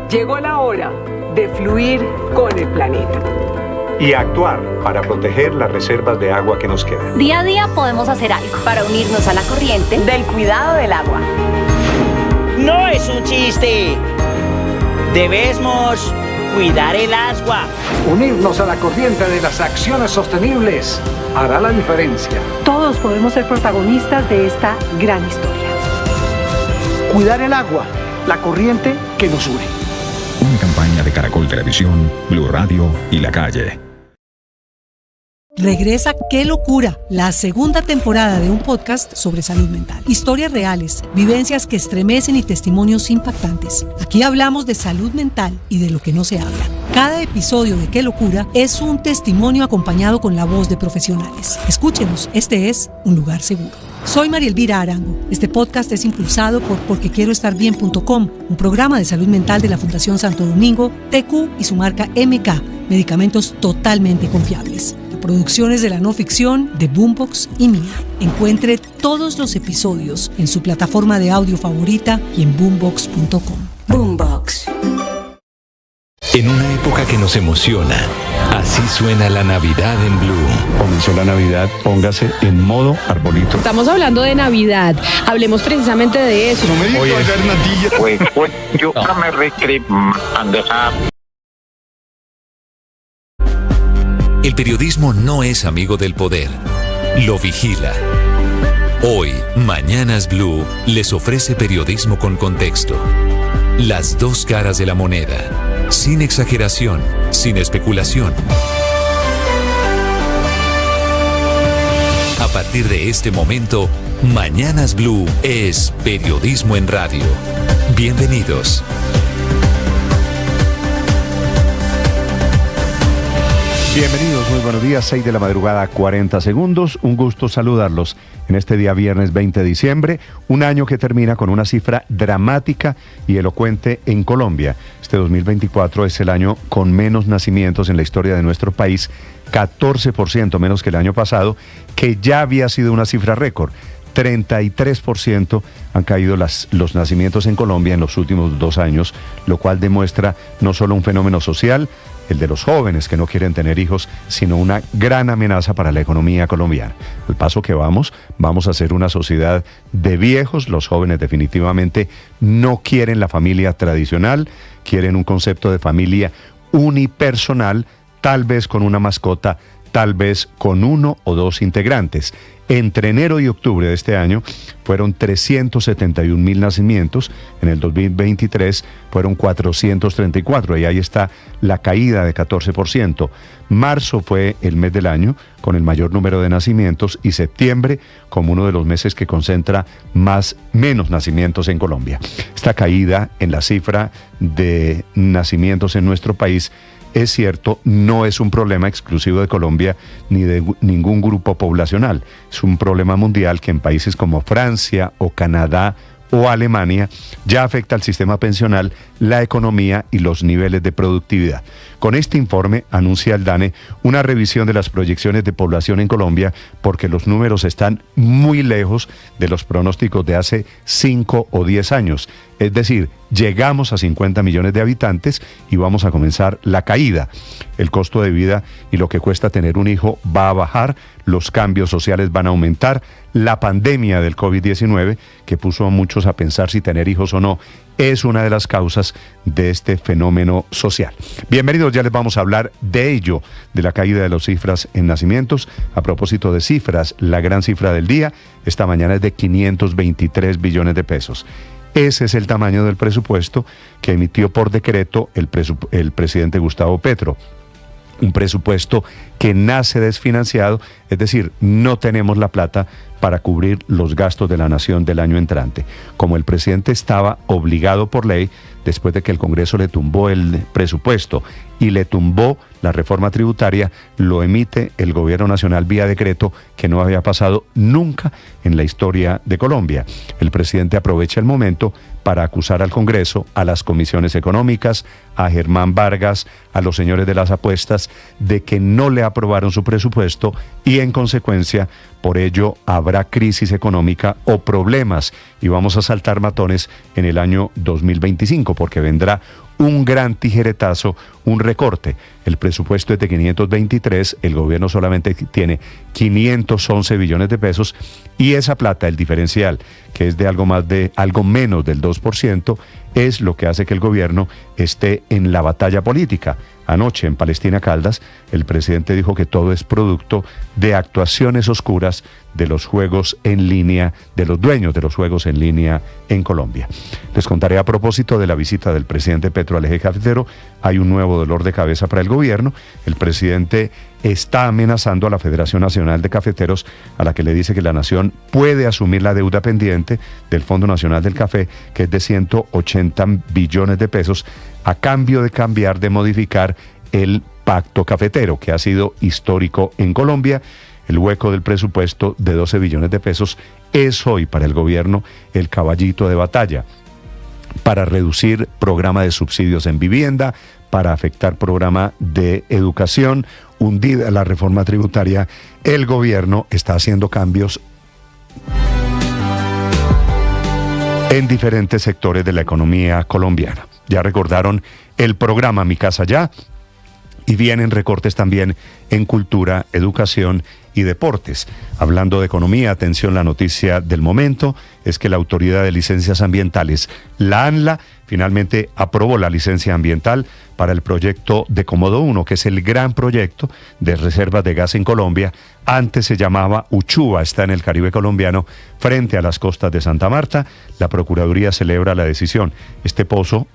[SPEAKER 21] Llegó la hora de fluir con el planeta
[SPEAKER 6] y actuar para proteger las reservas de agua que nos quedan.
[SPEAKER 23] Día a día podemos hacer algo para unirnos a la corriente del cuidado del agua.
[SPEAKER 24] No es un chiste. Debemos cuidar el agua.
[SPEAKER 22] Unirnos a la corriente de las acciones sostenibles hará la diferencia.
[SPEAKER 26] Todos podemos ser protagonistas de esta gran historia.
[SPEAKER 21] Cuidar el agua, la corriente que nos une.
[SPEAKER 2] Una campaña de Caracol Televisión, Blue Radio y La Calle.
[SPEAKER 26] Regresa ¡Qué locura!, la segunda temporada de un podcast sobre salud mental. Historias reales, vivencias que estremecen y testimonios impactantes. Aquí hablamos de salud mental y de lo que no se habla. Cada episodio de ¡Qué locura! Es un testimonio acompañado con la voz de profesionales. Escúchenos, este es Un Lugar Seguro. Soy María Elvira Arango. Este podcast es impulsado por porquequieroestarbien.com, un programa de salud mental de la Fundación Santo Domingo, TQ y su marca MK, medicamentos totalmente confiables. Producciones de la no ficción de Boombox y Mía. Encuentre todos los episodios en su plataforma de audio favorita y en boombox.com. Boombox.
[SPEAKER 19] En una época que nos emociona, así suena la Navidad en Blue.
[SPEAKER 3] Comenzó la Navidad, póngase en modo arbolito.
[SPEAKER 20] Estamos hablando de Navidad. Hablemos precisamente de eso.
[SPEAKER 3] No me digas natilla.
[SPEAKER 18] Yo me reescribí.
[SPEAKER 7] El periodismo no es amigo del poder, lo vigila. Hoy, Mañanas Blue les ofrece periodismo con contexto. Las dos caras de la moneda, sin exageración, sin especulación. A partir de este momento, Mañanas Blue es periodismo en radio. Bienvenidos.
[SPEAKER 3] Bienvenidos, muy buenos días, 6 de la madrugada, 40 segundos. Un gusto saludarlos en este día viernes 20 de diciembre, un año que termina con una cifra dramática y elocuente en Colombia. Este 2024 es el año con menos nacimientos en la historia de nuestro país, 14% menos que el año pasado, que ya había sido una cifra récord. 33% han caído los nacimientos en Colombia en los últimos 2 años, lo cual demuestra no solo un fenómeno social, el de los jóvenes que no quieren tener hijos, sino una gran amenaza para la economía colombiana. Al paso que vamos a ser una sociedad de viejos. Los jóvenes definitivamente no quieren la familia tradicional, quieren un concepto de familia unipersonal, tal vez con una mascota, tal vez con 1 o 2 integrantes. Entre enero y octubre de este año fueron 371,000 nacimientos, en el 2023 fueron 434, y ahí está la caída de 14%. Marzo fue el mes del año con el mayor número de nacimientos y septiembre como uno de los meses que concentra menos nacimientos en Colombia. Esta caída en la cifra de nacimientos en nuestro país, es cierto, no es un problema exclusivo de Colombia ni de ningún grupo poblacional. Es un problema mundial que en países como Francia o Canadá o Alemania ya afecta al sistema pensional, la economía y los niveles de productividad. Con este informe anuncia el DANE una revisión de las proyecciones de población en Colombia porque los números están muy lejos de los pronósticos de hace 5 o 10 años. Es decir, llegamos a 50 millones de habitantes y vamos a comenzar la caída. El costo de vida y lo que cuesta tener un hijo va a bajar, los cambios sociales van a aumentar, la pandemia del COVID-19, que puso a muchos a pensar si tener hijos o no, es una de las causas de este fenómeno social. Bienvenidos, ya les vamos a hablar de ello, de la caída de las cifras en nacimientos. A propósito de cifras, la gran cifra del día, esta mañana es de 523 billones de pesos. Ese es el tamaño del presupuesto que emitió por decreto el presidente Gustavo Petro. Un presupuesto que nace desfinanciado, es decir, no tenemos la plata para cubrir los gastos de la nación del año entrante. Como el presidente estaba obligado por ley, después de que el Congreso le tumbó el presupuesto y le tumbó la reforma tributaria, lo emite el gobierno nacional vía decreto, que no había pasado nunca en la historia de Colombia. El presidente aprovecha el momento para acusar al Congreso, a las comisiones económicas, a Germán Vargas, a los señores de las apuestas, de que no le aprobaron su presupuesto y en consecuencia, por ello, habrá crisis económica o problemas y vamos a saltar matones en el año 2025 porque vendrá un gran tijeretazo, un recorte. El presupuesto es de 523, el gobierno solamente tiene 511 billones de pesos y esa plata, el diferencial, que es de algo menos del 2%, es lo que hace que el gobierno esté en la batalla política. Anoche en Palestina Caldas, el presidente dijo que todo es producto de actuaciones oscuras de los juegos en línea, de los dueños de los juegos en línea en Colombia. Les contaré a propósito de la visita del presidente Petro al eje cafetero. Hay un nuevo dolor de cabeza para el gobierno. El presidente está amenazando a la Federación Nacional de Cafeteros, a la que le dice que la nación puede asumir la deuda pendiente del Fondo Nacional del Café, que es de 180 billones de pesos, a cambio de modificar el pacto cafetero, que ha sido histórico en Colombia. El hueco del presupuesto de 12 billones de pesos es hoy para el gobierno el caballito de batalla para reducir programa de subsidios en vivienda, para afectar programa de educación. Hundida la reforma tributaria, el gobierno está haciendo cambios en diferentes sectores de la economía colombiana. Ya recordaron el programa Mi Casa Ya, y vienen recortes también en cultura, educación y deportes. Hablando de economía, atención, la noticia del momento es que la Autoridad de Licencias Ambientales, la ANLA, finalmente aprobó la licencia ambiental para el proyecto de Komodo 1, que es el gran proyecto de reservas de gas en Colombia. Antes se llamaba Uchuva, está en el Caribe colombiano, frente a las costas de Santa Marta. La Procuraduría celebra la decisión. Este pozo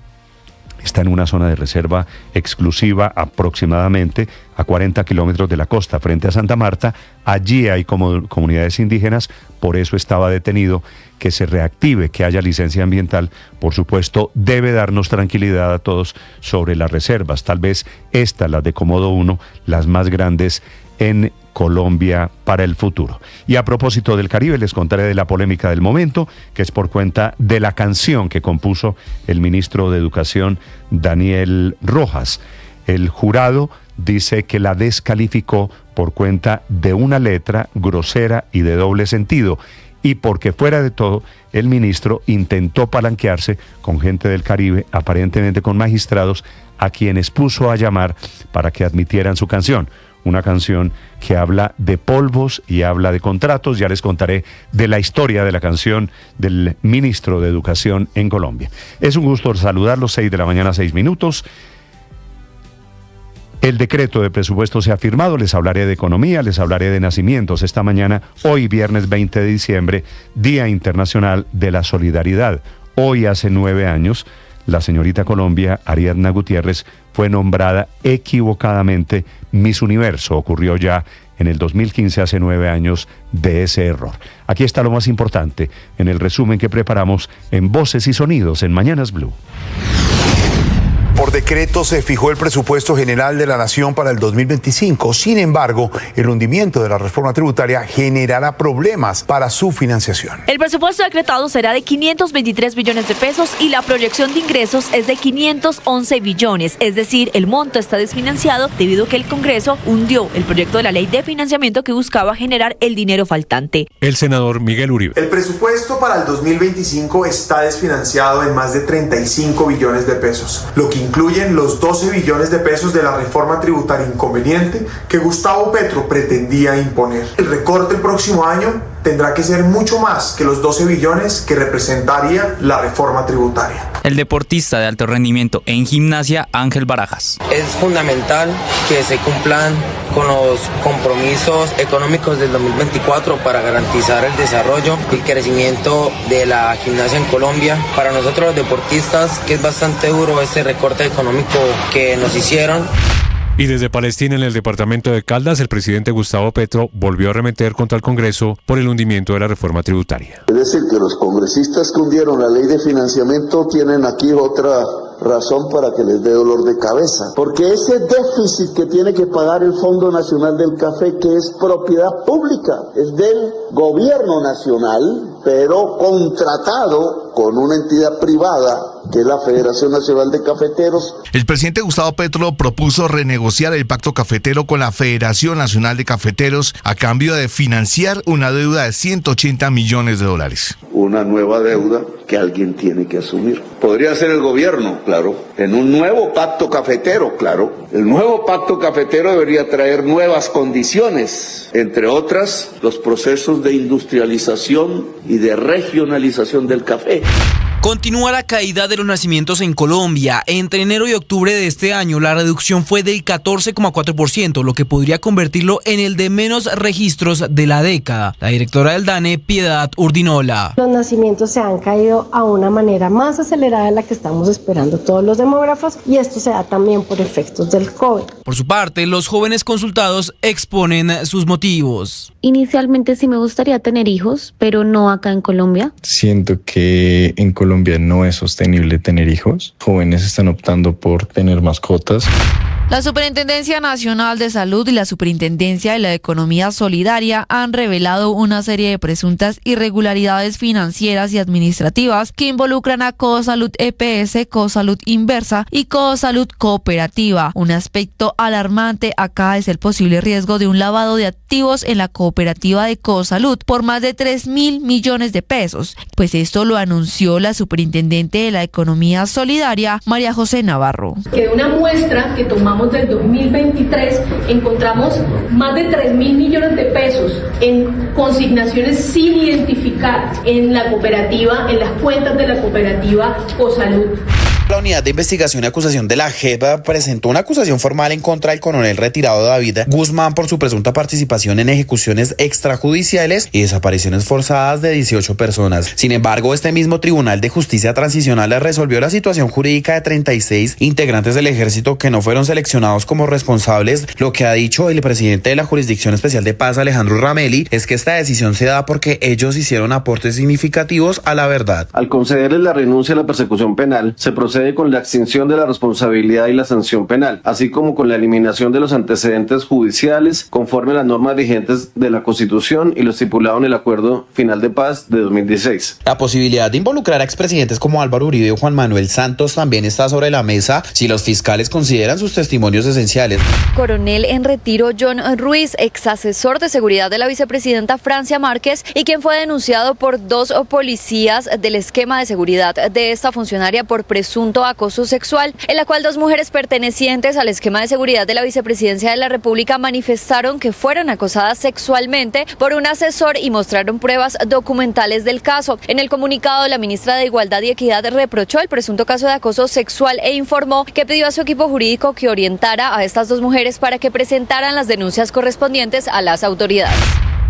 [SPEAKER 3] está en una zona de reserva exclusiva, aproximadamente a 40 kilómetros de la costa, frente a Santa Marta. Allí hay comunidades indígenas, por eso estaba detenido. Que se reactive, que haya licencia ambiental, por supuesto, debe darnos tranquilidad a todos sobre las reservas. Tal vez estas, las de Komodo 1, las más grandes en Colombia para el futuro. Y a propósito del Caribe, les contaré de la polémica del momento, que es por cuenta de la canción que compuso el ministro de Educación, Daniel Rojas. El jurado dice que la descalificó por cuenta de una letra grosera y de doble sentido, y porque fuera de todo, el ministro intentó palanquearse con gente del Caribe, aparentemente con magistrados, a quienes puso a llamar para que admitieran su canción. Una canción que habla de polvos y habla de contratos. Ya les contaré de la historia de la canción del ministro de Educación en Colombia. Es un gusto saludarlos, 6 de la mañana, 6 minutos. El decreto de presupuesto se ha firmado, les hablaré de economía, les hablaré de nacimientos esta mañana, hoy viernes 20 de diciembre, Día Internacional de la Solidaridad. Hoy hace 9 años, la señorita Colombia, Ariadna Gutiérrez, fue nombrada equivocadamente Miss Universo. Ocurrió ya en el 2015, hace 9 años de ese error. Aquí está lo más importante en el resumen que preparamos en Voces y Sonidos en Mañanas Blue.
[SPEAKER 8] Por decreto se fijó el presupuesto general de la Nación para el 2025. Sin embargo, el hundimiento de la reforma tributaria generará problemas para su financiación.
[SPEAKER 9] El presupuesto decretado será de 523 billones de pesos y la proyección de ingresos es de 511 billones. Es decir, el monto está desfinanciado debido a que el Congreso hundió el proyecto de la ley de financiamiento que buscaba generar el dinero faltante.
[SPEAKER 10] El senador Miguel Uribe.
[SPEAKER 11] El presupuesto para el 2025 está desfinanciado en más de 35 billones de pesos, lo que incluyen los 12 billones de pesos de la reforma tributaria inconveniente que Gustavo Petro pretendía imponer. El recorte el próximo año tendrá que ser mucho más que los 12 billones que representaría la reforma tributaria.
[SPEAKER 12] El deportista de alto rendimiento en gimnasia, Ángel Barajas.
[SPEAKER 13] Es fundamental que se cumplan con los compromisos económicos del 2024 para garantizar el desarrollo y el crecimiento de la gimnasia en Colombia. Para nosotros los deportistas, que es bastante duro este recorte económico que nos hicieron.
[SPEAKER 10] Y desde Palestina, en el departamento de Caldas, el presidente Gustavo Petro volvió a arremeter contra el Congreso por el hundimiento de la reforma tributaria.
[SPEAKER 14] Es decir, que los congresistas que hundieron la ley de financiamiento tienen aquí otra razón para que les dé dolor de cabeza. Porque ese déficit que tiene que pagar el Fondo Nacional del Café, que es propiedad pública, es del gobierno nacional, pero contratado con una entidad privada, que es la Federación Nacional de Cafeteros.
[SPEAKER 28] El presidente Gustavo Petro propuso renegociar el pacto cafetero con la Federación Nacional de Cafeteros a cambio de financiar una deuda de 180 millones de dólares.
[SPEAKER 14] Una nueva deuda que alguien tiene que asumir. Podría ser el gobierno, claro, en un nuevo pacto cafetero, claro. El nuevo pacto cafetero debería traer nuevas condiciones, entre otras, los procesos de industrialización y de regionalización del café.
[SPEAKER 1] Continúa la caída de los nacimientos en Colombia. Entre enero y octubre de este año, la reducción fue del 14,4%, lo que podría convertirlo en el de menos registros de la década. La directora del DANE, Piedad Urdinola.
[SPEAKER 4] Los nacimientos se han caído a una manera más acelerada de la que estamos esperando todos los demógrafos, y esto se da también por efectos del COVID.
[SPEAKER 1] Por su parte, los jóvenes consultados exponen sus motivos.
[SPEAKER 5] Inicialmente sí me gustaría tener hijos, pero no acá en Colombia.
[SPEAKER 15] Siento que en Colombia no es sostenible tener hijos. Jóvenes están optando por tener mascotas.
[SPEAKER 9] La Superintendencia Nacional de Salud y la Superintendencia de la Economía Solidaria han revelado una serie de presuntas irregularidades financieras y administrativas que involucran a Cosalud EPS, Cosalud Inversa y Cosalud Cooperativa. Un aspecto alarmante acá es el posible riesgo de un lavado de activos en la cooperativa de Cosalud por más de 3.000 millones de pesos, pues esto lo anunció la Superintendente de la Economía Solidaria, María José Navarro.
[SPEAKER 16] Que de una muestra que tomamos del 2023 encontramos más de 3.000 millones de pesos en consignaciones sin identificar en la cooperativa, en las cuentas de la cooperativa Cosalud.
[SPEAKER 17] La Unidad de Investigación y Acusación de la JEP presentó una acusación formal en contra del coronel retirado David Guzmán por su presunta participación en ejecuciones extrajudiciales y desapariciones forzadas de 18 personas. Sin embargo, este mismo Tribunal de Justicia Transicional resolvió la situación jurídica de 36 integrantes del ejército que no fueron seleccionados como responsables. Lo que ha dicho el presidente de la Jurisdicción Especial de Paz, Alejandro Ramelli, es que esta decisión se da porque ellos hicieron aportes significativos a la verdad.
[SPEAKER 25] Al concederles la renuncia a la persecución penal, se procede con la extinción de la responsabilidad y la sanción penal, así como con la eliminación de los antecedentes judiciales conforme a las normas vigentes de la Constitución y lo estipulado en el Acuerdo Final de Paz de 2016.
[SPEAKER 17] La posibilidad de involucrar a expresidentes como Álvaro Uribe o Juan Manuel Santos también está sobre la mesa si los fiscales consideran sus testimonios esenciales.
[SPEAKER 9] Coronel en retiro John Ruiz, ex asesor de seguridad de la vicepresidenta Francia Márquez y quien fue denunciado por 2 policías del esquema de seguridad de esta funcionaria por presunto acoso sexual, en la cual 2 mujeres pertenecientes al esquema de seguridad de la vicepresidencia de la República manifestaron que fueron acosadas sexualmente por un asesor y mostraron pruebas documentales del caso. En el comunicado, la ministra de Igualdad y Equidad reprochó el presunto caso de acoso sexual e informó que pidió a su equipo jurídico que orientara a estas 2 mujeres para que presentaran las denuncias correspondientes a las autoridades.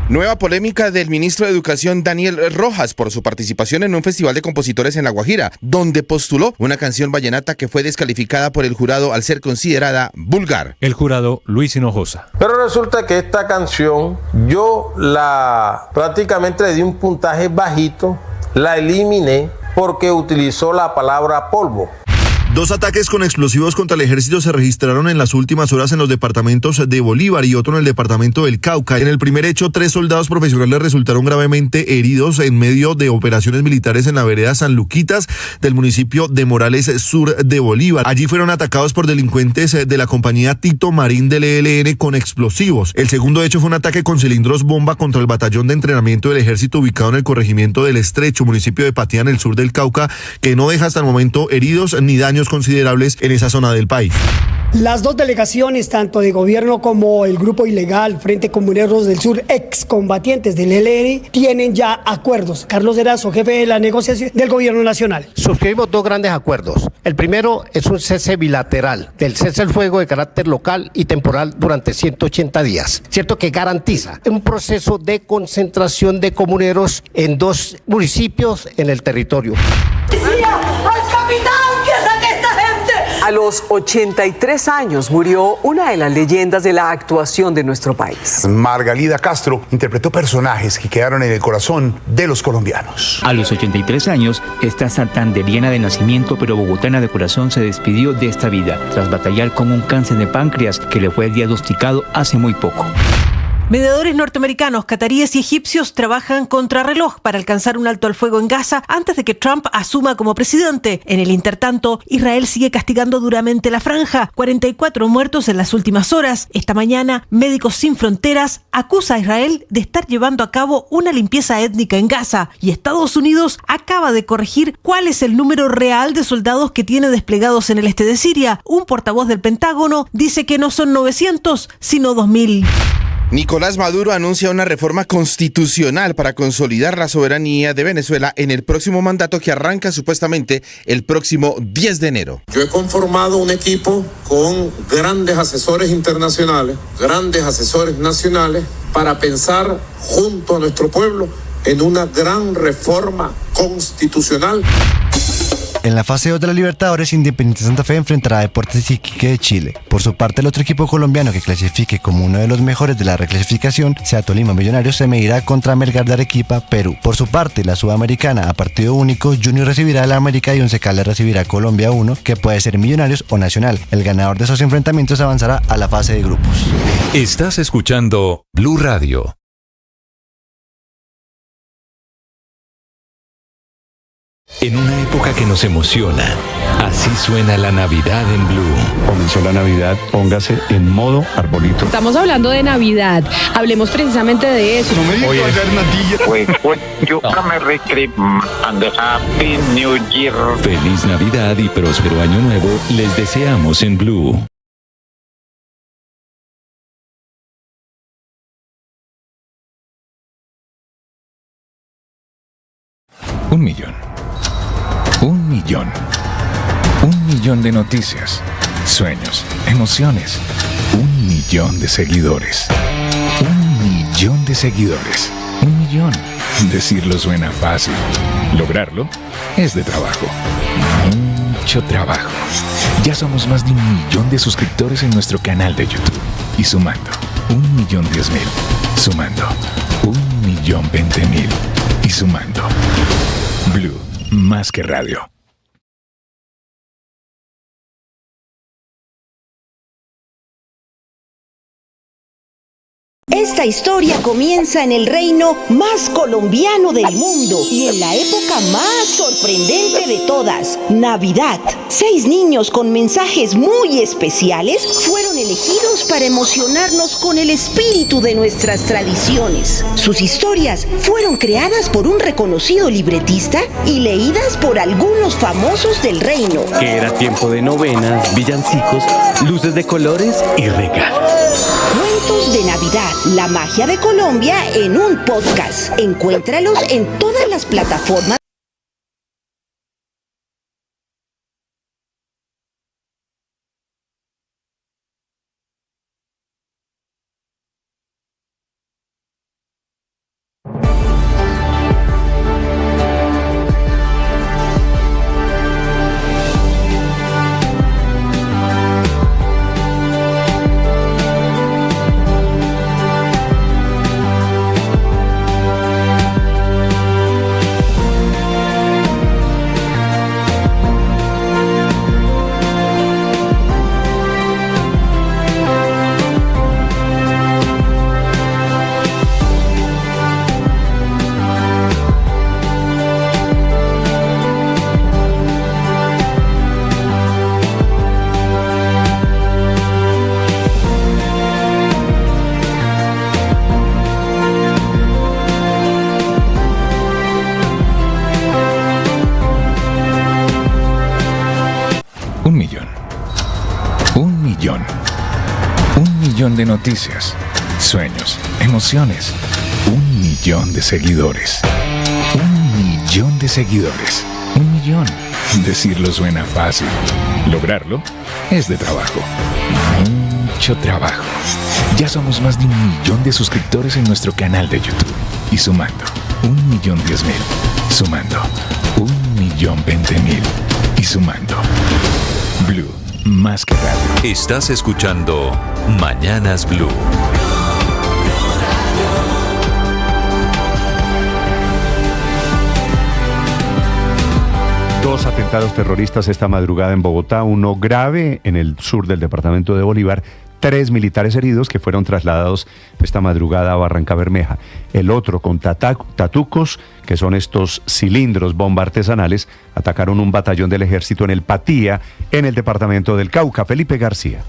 [SPEAKER 27] Nueva polémica del ministro de Educación Daniel Rojas por su participación en un festival de compositores en La Guajira, donde postuló una canción vallenata que fue descalificada por el jurado al ser considerada vulgar.
[SPEAKER 10] El jurado Luis Hinojosa.
[SPEAKER 29] Pero resulta que esta canción yo prácticamente le di un puntaje bajito, la eliminé porque utilizó la palabra polvo.
[SPEAKER 30] 2 ataques con explosivos contra el ejército se registraron en las últimas horas en los departamentos de Bolívar y otro en el departamento del Cauca. En el primer hecho, 3 soldados profesionales resultaron gravemente heridos en medio de operaciones militares en la vereda San Luquitas del municipio de Morales, sur de Bolívar. Allí fueron atacados por delincuentes de la compañía Tito Marín del ELN con explosivos. El segundo hecho fue un ataque con cilindros bomba contra el batallón de entrenamiento del ejército ubicado en el corregimiento del Estrecho, municipio de Patía, en el sur del Cauca, que no deja hasta el momento heridos ni daños considerables en esa zona del país.
[SPEAKER 21] Las 2 delegaciones, tanto de gobierno como el grupo ilegal Frente Comuneros del Sur, excombatientes del ELN, tienen ya acuerdos. Carlos Erazo, jefe de la negociación del gobierno nacional.
[SPEAKER 31] Suscribimos 2 grandes acuerdos. El primero es un cese bilateral del cese al fuego de carácter local y temporal durante 180 días, ¿cierto? Que garantiza un proceso de concentración de comuneros en 2 municipios en el territorio.
[SPEAKER 32] A los 83 años murió una de las leyendas de la actuación de nuestro país.
[SPEAKER 8] Margalida Castro interpretó personajes que quedaron en el corazón de los colombianos.
[SPEAKER 12] A los 83 años, esta santanderiana de nacimiento pero bogotana de corazón se despidió de esta vida tras batallar con un cáncer de páncreas que le fue diagnosticado hace muy poco.
[SPEAKER 33] Mediadores norteamericanos, cataríes y egipcios trabajan contrarreloj para alcanzar un alto al fuego en Gaza antes de que Trump asuma como presidente. En el intertanto, Israel sigue castigando duramente la franja. 44 muertos en las últimas horas. Esta mañana, Médicos Sin Fronteras acusa a Israel de estar llevando a cabo una limpieza étnica en Gaza. Y Estados Unidos acaba de corregir cuál es el número real de soldados que tiene desplegados en el este de Siria. Un portavoz del Pentágono dice que no son 900, sino 2.000.
[SPEAKER 27] Nicolás Maduro anuncia una reforma constitucional para consolidar la soberanía de Venezuela en el próximo mandato que arranca supuestamente el próximo 10 de enero.
[SPEAKER 2] Yo he conformado un equipo con grandes asesores internacionales, grandes asesores nacionales, para pensar junto a nuestro pueblo en una gran reforma constitucional.
[SPEAKER 3] En la fase 2 de la Libertadores, Independiente Santa Fe enfrentará a Deportes Iquique de Chile. Por su parte, el otro equipo colombiano que clasifique como uno de los mejores de la reclasificación, sea Tolima Millonarios, se medirá contra Melgar de Arequipa, Perú. Por su parte, la Sudamericana a partido único, Junior recibirá a la América y Once Caldas recibirá a Colombia 1, que puede ser Millonarios o Nacional. El ganador de esos enfrentamientos avanzará a la fase de grupos.
[SPEAKER 6] Estás escuchando Blue Radio. En una época que nos emociona, así suena la Navidad en Blue.
[SPEAKER 7] Comenzó la Navidad, póngase en modo arbolito.
[SPEAKER 11] Estamos hablando de Navidad, hablemos precisamente de eso.
[SPEAKER 7] No me digas
[SPEAKER 6] Happy New Year. Feliz Navidad y próspero Año Nuevo les deseamos en Blue.
[SPEAKER 13] Un millón de noticias, sueños, emociones, 1 millón de seguidores, 1 millón de seguidores, 1 millón. Decirlo suena fácil, lograrlo es de trabajo, mucho trabajo. Ya somos más de 1 millón de suscriptores en nuestro canal de YouTube y sumando 1.010.000, sumando 1.020.000 y sumando. Blue, más que radio.
[SPEAKER 18] Esta historia comienza en el reino más colombiano del mundo y en la época más sorprendente de todas, Navidad. 6 niños con mensajes muy especiales fueron elegidos para emocionarnos con el espíritu de nuestras tradiciones. Sus historias fueron creadas por un reconocido libretista y leídas por algunos famosos del reino.
[SPEAKER 19] Que era tiempo de novenas, villancicos, luces de colores y regalos.
[SPEAKER 18] Cuentos de Navidad, la magia de Colombia en un podcast. Encuéntralos en todas las plataformas.
[SPEAKER 13] De noticias, sueños, emociones, 1 millón de seguidores, 1 millón de seguidores, 1 millón. Decirlo suena fácil, lograrlo es de trabajo, mucho trabajo. Ya somos más de 1 millón de suscriptores en nuestro canal de YouTube y sumando 1.010.000, sumando 1.020.000 y sumando. Blue, más que radio.
[SPEAKER 6] Estás escuchando Mañanas Blue.
[SPEAKER 20] Dos atentados terroristas esta madrugada en Bogotá, uno grave en el sur del departamento de Bolívar, 3 militares heridos que fueron trasladados esta madrugada a Barrancabermeja. El otro con tatucos, que son estos cilindros bomba artesanales, atacaron un batallón del ejército en el Patía, en el departamento del Cauca. Felipe García.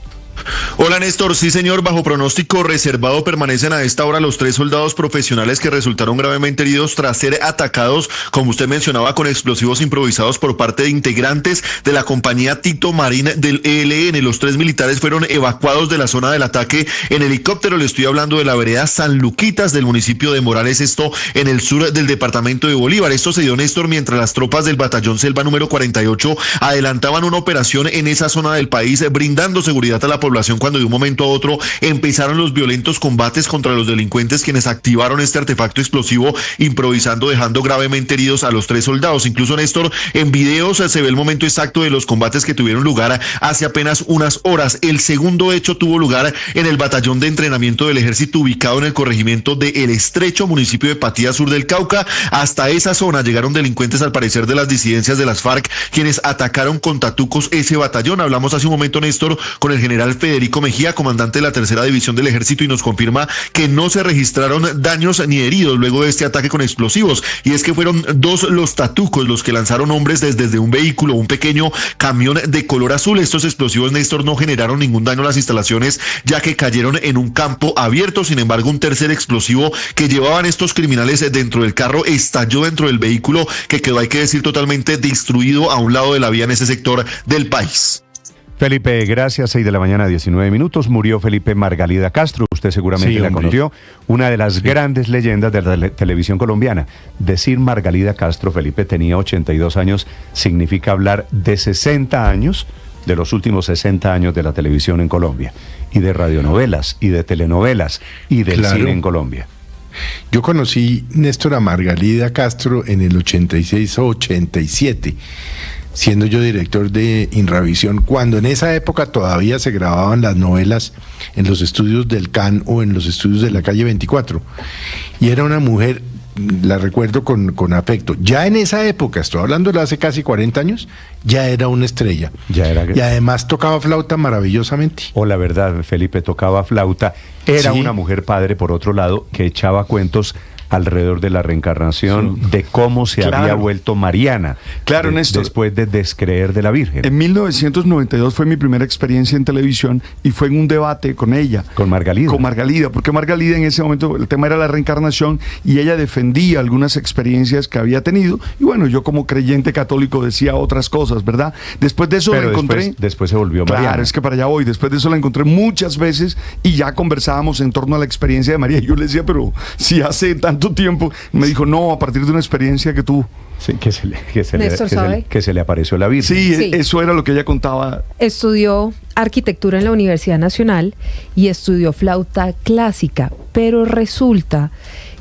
[SPEAKER 30] Hola Néstor, sí señor, bajo pronóstico reservado permanecen a esta hora los 3 soldados profesionales que resultaron gravemente heridos tras ser atacados, como usted mencionaba, con explosivos improvisados por parte de integrantes de la compañía Tito Marín del ELN. Los 3 militares fueron evacuados de la zona del ataque en helicóptero. Le estoy hablando de la vereda San Luquitas del municipio de Morales, esto en el sur del departamento de Bolívar. Esto se dio, Néstor, mientras las tropas del batallón Selva número 48 adelantaban una operación en esa zona del país, brindando seguridad a la población, cuando de un momento a otro empezaron los violentos combates contra los delincuentes, quienes activaron este artefacto explosivo improvisando, dejando gravemente heridos a los 3 soldados. Incluso, Néstor, en videos se ve el momento exacto de los combates que tuvieron lugar hace apenas unas horas. El segundo hecho tuvo lugar en el batallón de entrenamiento del ejército ubicado en el corregimiento de El Estrecho, municipio de Patía, sur del Cauca. Hasta esa zona llegaron delincuentes, al parecer de las disidencias de las FARC, quienes atacaron con tatucos ese batallón. Hablamos hace un momento, Néstor, con el general Federico Mejía, comandante de la 3ª División del Ejército, y nos confirma que no se registraron daños ni heridos luego de este ataque con explosivos. Y es que fueron 2 los tatucos los que lanzaron hombres desde un vehículo, un pequeño camión de color azul. Estos explosivos, Néstor, no generaron ningún daño a las instalaciones, ya que cayeron en un campo abierto. Sin embargo, un tercer explosivo que llevaban estos criminales dentro del carro estalló dentro del vehículo, que quedó, hay que decir, totalmente destruido a un lado de la vía en ese sector del país.
[SPEAKER 20] Felipe, gracias. 6 de la mañana, 19 minutos. Murió Felipe Margalida Castro. Usted seguramente la conoció. Una de las grandes leyendas de la televisión colombiana. Decir Margalida Castro, Felipe tenía 82 años, significa hablar de 60 años, de los últimos 60 años de la televisión en Colombia, y de radionovelas, y de telenovelas, y del cine en Colombia.
[SPEAKER 1] Yo conocí, Néstor, a Margalida Castro en el 86 o 87. Siendo yo director de Inravisión, cuando en esa época todavía se grababan las novelas en los estudios del CAN o en los estudios de la calle 24. Y era una mujer, la recuerdo con afecto. Ya en esa época, estoy hablando de hace casi 40 años, ya era una estrella.
[SPEAKER 20] Ya era.
[SPEAKER 1] Y además tocaba flauta maravillosamente.
[SPEAKER 20] O la verdad, Felipe tocaba flauta. Era una mujer padre, por otro lado, que echaba cuentos alrededor de la reencarnación, de cómo se había vuelto Mariana.
[SPEAKER 4] Claro, Néstor.
[SPEAKER 20] Después de descreer de la Virgen.
[SPEAKER 4] En 1992 fue mi primera experiencia en televisión y fue en un debate con ella.
[SPEAKER 20] ¿Con Margalida?
[SPEAKER 4] Con Margalida, porque Margalida en ese momento, el tema era la reencarnación y ella defendía algunas experiencias que había tenido. Y bueno, yo como creyente católico decía otras cosas, ¿verdad? Después de eso la encontré.
[SPEAKER 20] Después se volvió Mariana.
[SPEAKER 4] Claro, es que para allá voy. Después de eso la encontré muchas veces y ya conversábamos en torno a la experiencia de María. Y yo le decía, pero si hace tanto tiempo, me dijo, no, a partir de una experiencia que tuvo.
[SPEAKER 20] Sí, que se le apareció la Virgen.
[SPEAKER 4] Sí, eso era lo que ella contaba.
[SPEAKER 11] Estudió arquitectura en la Universidad Nacional y estudió flauta clásica, pero resulta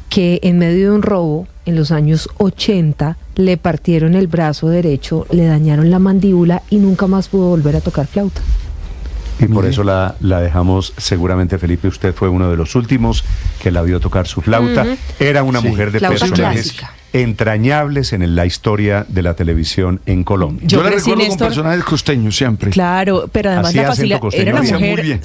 [SPEAKER 11] que en medio de un robo en los años 80 le partieron el brazo derecho, le dañaron la mandíbula y nunca más pudo volver a tocar flauta.
[SPEAKER 20] Y por eso la dejamos. Seguramente, Felipe, usted fue uno de los últimos que la vio tocar su flauta. Era una mujer de personajes entrañables en la historia de la televisión en Colombia.
[SPEAKER 4] Yo la recuerdo con personajes costeños siempre.
[SPEAKER 5] Claro, pero además la facilidad, era una mujer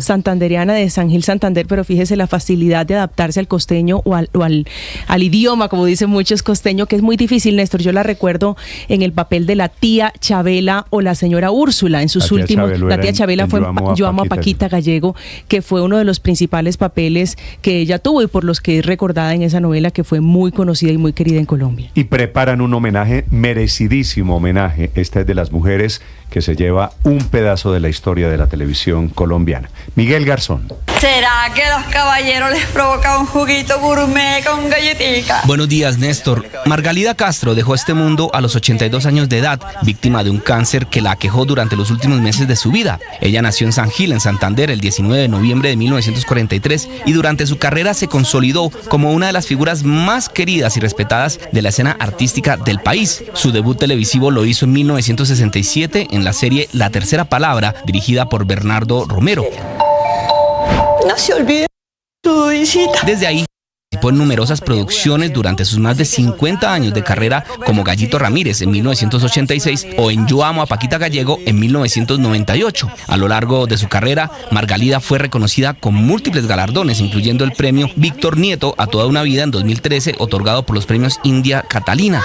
[SPEAKER 5] santanderiana de San Gil Santander, pero fíjese la facilidad de adaptarse al costeño o al idioma, como dicen muchos costeños, que es muy difícil, Néstor. Yo la recuerdo en el papel de la tía Chabela o la señora Úrsula en sus últimos. La tía Chabela fue Yo amo a Paquita Gallego, que fue uno de los principales papeles que ella tuvo y por los que es recordada en esa novela, que fue muy conocida y muy querida en Colombia.
[SPEAKER 20] Y preparan un homenaje, merecidísimo homenaje. Esta es de las mujeres que se lleva un pedazo de la historia de la televisión colombiana. Miguel Garzón.
[SPEAKER 14] ¿Será que los caballeros les provoca un juguito gourmet con galletica?
[SPEAKER 15] Buenos días, Néstor. Margalida Castro dejó este mundo a los 82 años de edad, víctima de un cáncer que la aquejó durante los últimos meses de su vida. Ella nació en San Gil, en Santander, el 19 de noviembre de 1943 y durante su carrera se consolidó como una de las figuras más queridas y respetadas de la escena artística del país. Su debut televisivo lo hizo en 1967 en la serie La Tercera Palabra, dirigida por Bernardo Romero.
[SPEAKER 14] No se olvide su visita.
[SPEAKER 15] Desde ahí participó en numerosas producciones durante sus más de 50 años de carrera, como Gallito Ramírez en 1986 o en Yo amo a Paquita Gallego en 1998. A lo largo de su carrera, Margalida fue reconocida con múltiples galardones, incluyendo el premio Víctor Nieto a toda una vida en 2013, otorgado por los premios India Catalina.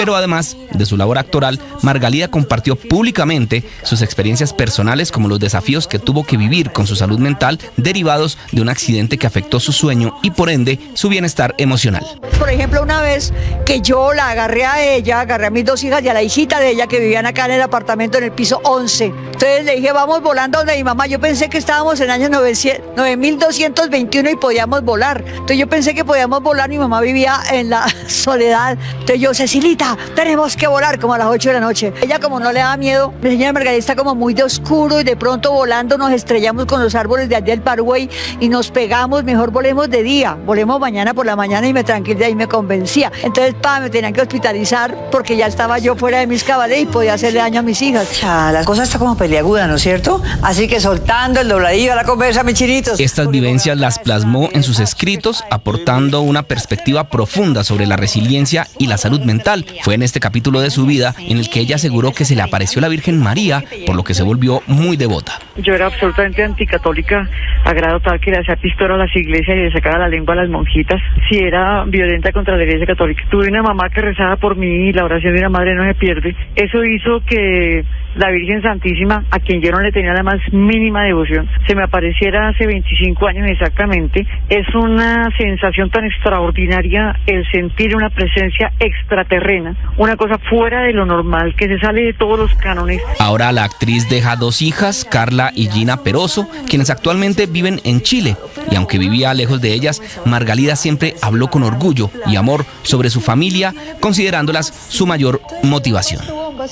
[SPEAKER 15] Pero además de su labor actoral, Margalida compartió públicamente sus experiencias personales como los desafíos que tuvo que vivir con su salud mental derivados de un accidente que afectó su sueño y por ende su bienestar emocional.
[SPEAKER 9] Por ejemplo, una vez que yo la agarré a ella, agarré a mis 2 hijas y a la hijita de ella que vivían acá en el apartamento en el piso 11. Entonces le dije, vamos volando donde mi mamá. Yo pensé que estábamos en el año 9221 y podíamos volar. Entonces yo pensé que podíamos volar, mi mamá vivía en la Soledad. Entonces yo, Cecilita, tenemos que volar como a las 8 de la noche. Ella como no le daba miedo, la señora Margarita está como muy de oscuro y de pronto volando nos estrellamos con los árboles de allá del Paraguay y nos pegamos, mejor volemos de día, volemos mañana por la mañana y me tranquilizaba y me convencía. Entonces me tenían que hospitalizar porque ya estaba yo fuera de mis cabales y podía hacerle daño a mis hijas. La cosa está como peliaguda, ¿no es cierto? Así que soltando el dobladillo a la conversa, mis chinitos.
[SPEAKER 15] Estas vivencias las plasmó en sus escritos, aportando una perspectiva profunda sobre la resiliencia y la salud mental. Fue en este capítulo de su vida en el que ella aseguró que se le apareció la Virgen María, por lo que se volvió muy devota.
[SPEAKER 10] Yo era absolutamente anticatólica, a grado tal que le hacía pistola a las iglesias y le sacaba la lengua a las monjitas. Si era violenta contra la iglesia católica. Tuve una mamá que rezaba por mí y la oración de una madre no se pierde. Eso hizo que la Virgen Santísima, a quien yo no le tenía la más mínima devoción, se me apareciera hace 25 años exactamente. Es una sensación tan extraordinaria el sentir una presencia extraterrena, una cosa fuera de lo normal, que se sale de todos los cánones.
[SPEAKER 15] Ahora la actriz deja 2 hijas, Carla y Gina Peroso, quienes actualmente viven en Chile. Y aunque vivía lejos de ellas, Margalida siempre habló con orgullo y amor sobre su familia, considerándolas su mayor motivación.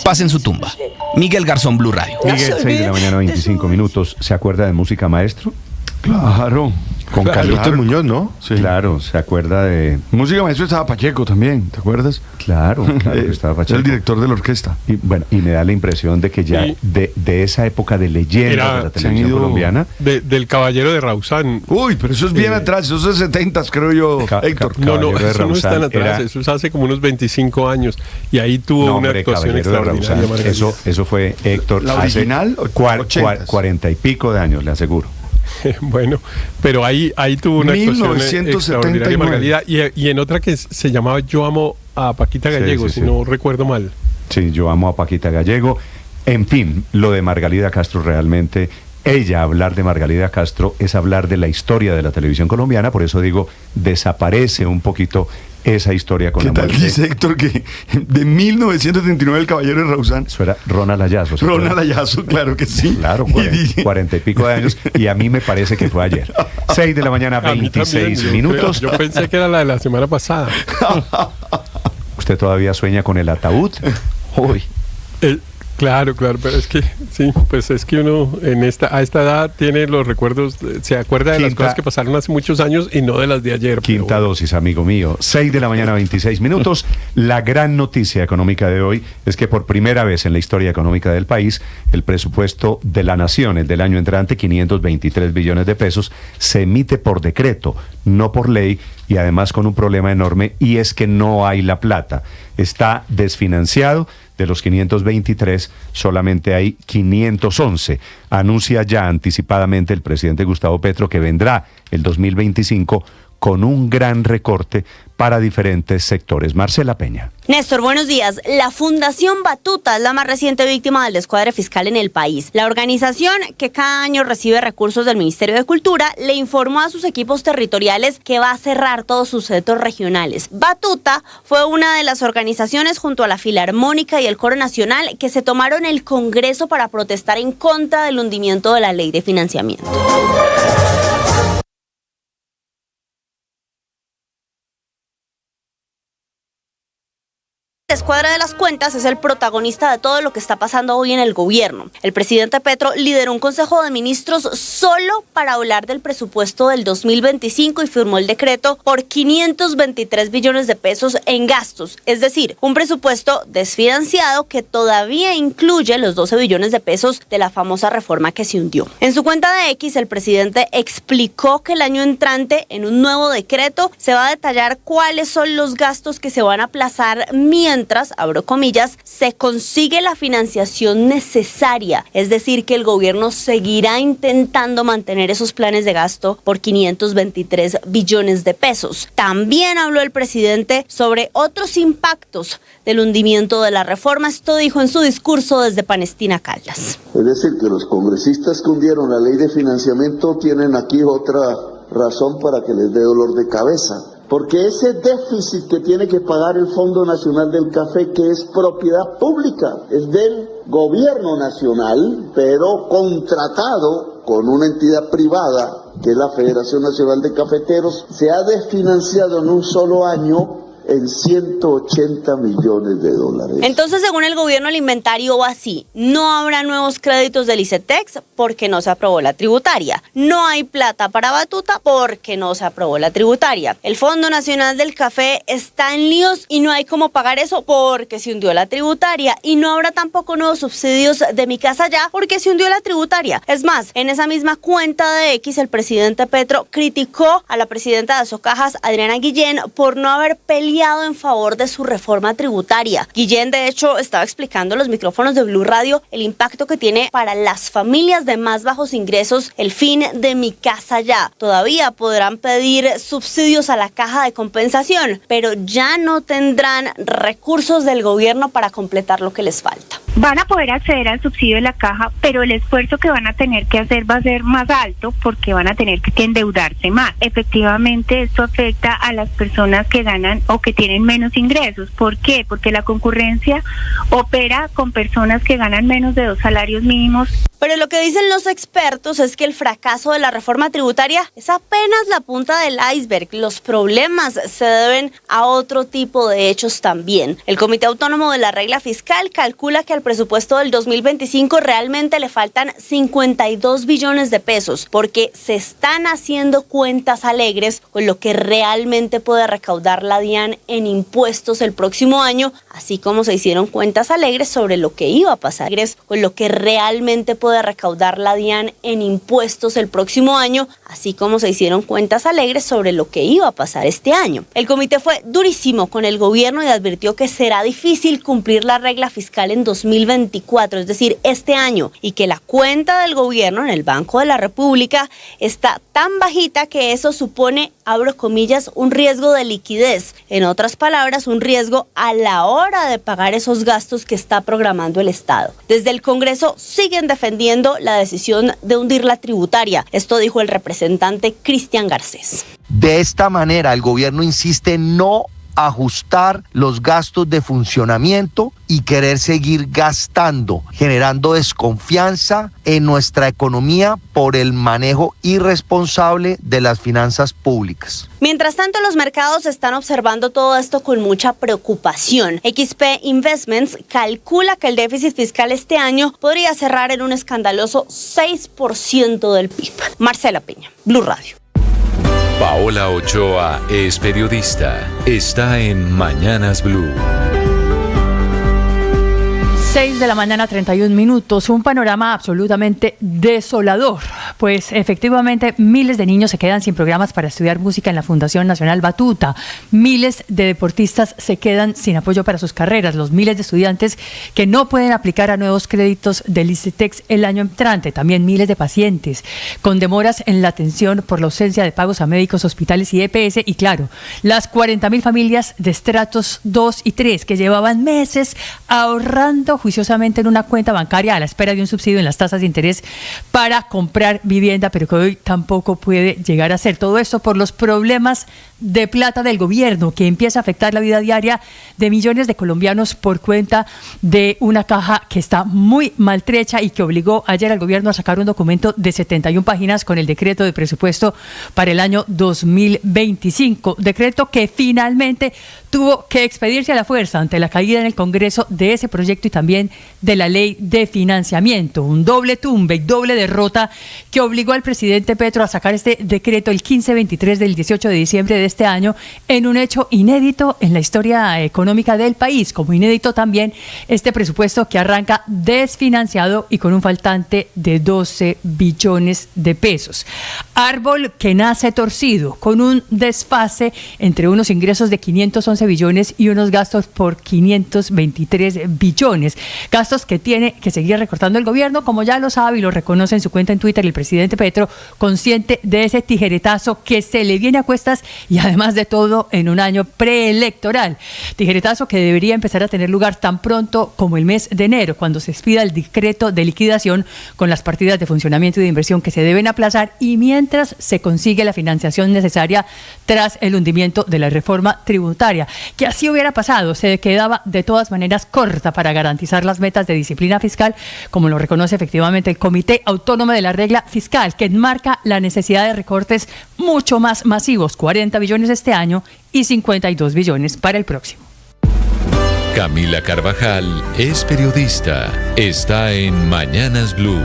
[SPEAKER 15] Paz en su tumba. Miguel Garzón, Blue Radio.
[SPEAKER 20] Miguel, 6 de la mañana, 25 minutos. ¿Se acuerda de Música Maestro?
[SPEAKER 4] Claro.
[SPEAKER 20] Con Carlitos Muñoz, ¿no?
[SPEAKER 4] Sí.
[SPEAKER 20] Claro, ¿se acuerda de...?
[SPEAKER 4] Música Maestro estaba Pacheco también, ¿te acuerdas?
[SPEAKER 20] Claro que estaba Pacheco.
[SPEAKER 4] El director de la orquesta.
[SPEAKER 20] Y bueno, y me da la impresión de que ya de esa época de leyenda de la televisión colombiana.
[SPEAKER 16] Del Caballero de Rausán.
[SPEAKER 4] Uy, pero eso es bien atrás, eso es de 70s, creo yo, Héctor.
[SPEAKER 16] No, eso no es tan atrás, eso es hace como unos 25 años. Y ahí tuvo una actuación extraordinaria.
[SPEAKER 20] Eso fue, Héctor,
[SPEAKER 4] ¿la original?
[SPEAKER 20] 40 y pico de años, le aseguro.
[SPEAKER 16] Bueno, pero ahí tuvo una actuación
[SPEAKER 4] 1979.
[SPEAKER 16] extraordinaria Margalida y en otra que se llamaba Yo amo a Paquita Gallego, si no recuerdo mal.
[SPEAKER 20] Sí, Yo amo a Paquita Gallego. En fin, lo de Margalida Castro realmente, hablar de Margalida Castro es hablar de la historia de la televisión colombiana, por eso digo, desaparece un poquito esa historia con la muerte.
[SPEAKER 4] ¿Qué tal dice Héctor que de 1939 el Caballero de Rausán?
[SPEAKER 20] Eso era Ronald Ayazo.
[SPEAKER 4] Ronald Ayazo, claro que sí.
[SPEAKER 20] Claro, 40 y pico de años, y a mí me parece que fue ayer. 6 de la mañana, 26 minutos.
[SPEAKER 16] Yo pensé que era la de la semana pasada.
[SPEAKER 20] ¿Usted todavía sueña con el ataúd? Uy.
[SPEAKER 16] Claro, pero es que sí, pues es que uno a esta edad tiene los recuerdos, se acuerda de las cosas que pasaron hace muchos años y no de las de ayer.
[SPEAKER 20] Quinta dosis, amigo mío. 6 de la mañana, 26 minutos. La gran noticia económica de hoy es que por primera vez en la historia económica del país, el presupuesto de la nación, el del año entrante, 523 billones de pesos, se emite por decreto, no por ley, y además con un problema enorme, y es que no hay la plata. Está desfinanciado. De los 523, solamente hay 511. Anuncia ya anticipadamente el presidente Gustavo Petro que vendrá el 2025 con un gran recorte para diferentes sectores. Marcela Peña.
[SPEAKER 17] Néstor, buenos días. La Fundación Batuta es la más reciente víctima del descuadre fiscal en el país. La organización, que cada año recibe recursos del Ministerio de Cultura, le informó a sus equipos territoriales que va a cerrar todos sus centros regionales. Batuta fue una de las organizaciones junto a la Filarmónica y el Coro Nacional que se tomaron el Congreso para protestar en contra del hundimiento de la ley de financiamiento. La escuadra de las cuentas es el protagonista de todo lo que está pasando hoy en el gobierno. El presidente Petro lideró un consejo de ministros solo para hablar del presupuesto del 2025 y firmó el decreto por 523 billones de pesos en gastos, es decir, un presupuesto desfinanciado que todavía incluye los 12 billones de pesos de la famosa reforma que se hundió. En su cuenta de X, el presidente explicó que el año entrante, en un nuevo decreto, se va a detallar cuáles son los gastos que se van a aplazar mientras mientras, abro comillas, se consigue la financiación necesaria, es decir, que el gobierno seguirá intentando mantener esos planes de gasto por 523 billones de pesos. También habló el presidente sobre otros impactos del hundimiento de la reforma. Esto dijo en su discurso desde Palestina Caldas.
[SPEAKER 8] Es decir, que los congresistas que hundieron la ley de financiamiento tienen aquí otra razón para que les dé dolor de cabeza. Porque ese déficit que tiene que pagar el Fondo Nacional del Café, que es propiedad pública, es del gobierno nacional, pero contratado con una entidad privada, que es la Federación Nacional de Cafeteros, se ha desfinanciado en un solo año en 180 millones de dólares.
[SPEAKER 17] Entonces, según el gobierno, el inventario va así. No habrá nuevos créditos del ICETEX porque no se aprobó la tributaria. No hay plata para Batuta porque no se aprobó la tributaria. El Fondo Nacional del Café está en líos y no hay cómo pagar eso porque se hundió la tributaria. Y no habrá tampoco nuevos subsidios de Mi Casa Ya porque se hundió la tributaria. Es más, en esa misma cuenta de X, el presidente Petro criticó a la presidenta de Socajas, Adriana Guillén, por no haber peleado en favor de su reforma tributaria. Guillén, de hecho, estaba explicando a los micrófonos de Blue Radio el impacto que tiene para las familias de más bajos ingresos el fin de Mi Casa Ya. Todavía podrán pedir subsidios a la caja de compensación, pero ya no tendrán recursos del gobierno para completar lo que les falta.
[SPEAKER 12] Van a poder acceder al subsidio de la caja, pero el esfuerzo que van a tener que hacer va a ser más alto porque van a tener que endeudarse más. Efectivamente, esto afecta a las personas que ganan o que tienen menos ingresos. ¿Por qué? Porque la concurrencia opera con personas que ganan menos de 2 salarios mínimos.
[SPEAKER 17] Pero lo que dicen los expertos es que el fracaso de la reforma tributaria es apenas la punta del iceberg. Los problemas se deben a otro tipo de hechos también. El Comité Autónomo de la Regla Fiscal calcula que al presupuesto del 2025 realmente le faltan 52 billones de pesos, porque se están haciendo cuentas alegres con lo que realmente puede recaudar la DIAN en impuestos el próximo año, así como se hicieron cuentas alegres sobre lo que iba a pasar con lo que realmente puede recaudar la DIAN en impuestos el próximo año, así como se hicieron cuentas alegres sobre lo que iba a pasar este año. El comité fue durísimo con el gobierno y advirtió que será difícil cumplir la regla fiscal en 2024, es decir, este año, y que la cuenta del gobierno en el Banco de la República está tan bajita que eso supone, abro comillas, un riesgo de liquidez. En otras palabras, un riesgo a la hora de pagar esos gastos que está programando el Estado. Desde el Congreso siguen defendiendo la decisión de hundir la tributaria. Esto dijo el representante Cristian Garcés.
[SPEAKER 21] De esta manera, el gobierno insiste en no ajustar los gastos de funcionamiento y querer seguir gastando, generando desconfianza en nuestra economía por el manejo irresponsable de las finanzas públicas.
[SPEAKER 17] Mientras tanto, los mercados están observando todo esto con mucha preocupación. XP Investments calcula que el déficit fiscal este año podría cerrar en un escandaloso 6% del PIB. Marcela Peña, Blue Radio.
[SPEAKER 6] Paola Ochoa es periodista. Está en Mañanas Blue.
[SPEAKER 22] 6 de la mañana, 31 minutos. Un panorama absolutamente desolador. Pues efectivamente miles de niños se quedan sin programas para estudiar música en la Fundación Nacional Batuta. Miles de deportistas se quedan sin apoyo para sus carreras. Los miles de estudiantes que no pueden aplicar a nuevos créditos del ICETEX el año entrante. También miles de pacientes con demoras en la atención por la ausencia de pagos a médicos, hospitales y EPS. Y claro, las 40.000 familias de estratos 2 y 3 que llevaban meses ahorrando juiciosamente en una cuenta bancaria a la espera de un subsidio en las tasas de interés para comprar vivienda, pero que hoy tampoco puede llegar a ser. Todo esto por los problemas de plata del gobierno, que empieza a afectar la vida diaria de millones de colombianos por cuenta de una caja que está muy maltrecha y que obligó ayer al gobierno a sacar un documento de 71 páginas con el decreto de presupuesto para el año 2025. Decreto que finalmente tuvo que expedirse a la fuerza ante la caída en el Congreso de ese proyecto y también de la ley de financiamiento. Un doble tumbe y doble derrota que obligó al presidente Petro a sacar este decreto el 1523 del 18 de diciembre de este año en un hecho inédito en la historia económica del país, como inédito también este presupuesto que arranca desfinanciado y con un faltante de 12 billones de pesos. Árbol que nace torcido, con un desfase entre unos ingresos de 511 billones y unos gastos por 523 billones. Gastos que tiene que seguir recortando el gobierno, como ya lo sabe y lo reconoce en su cuenta en Twitter el presidente Petro, consciente de ese tijeretazo que se le viene a cuestas y además de todo en un año preelectoral. Tijeretazo que debería empezar a tener lugar tan pronto como el mes de enero, cuando se expida el decreto de liquidación con las partidas de funcionamiento y de inversión que se deben aplazar y mientras se consigue la financiación necesaria tras el hundimiento de la reforma tributaria, que así hubiera pasado, se quedaba de todas maneras corta para garantizar las metas de disciplina fiscal, como lo reconoce efectivamente el Comité Autónomo de la Regla Fiscal, que enmarca la necesidad de recortes mucho más masivos, 40 billones este año y 52 billones para el próximo.
[SPEAKER 6] Camila Carvajal es periodista. Está en Mañanas Blue.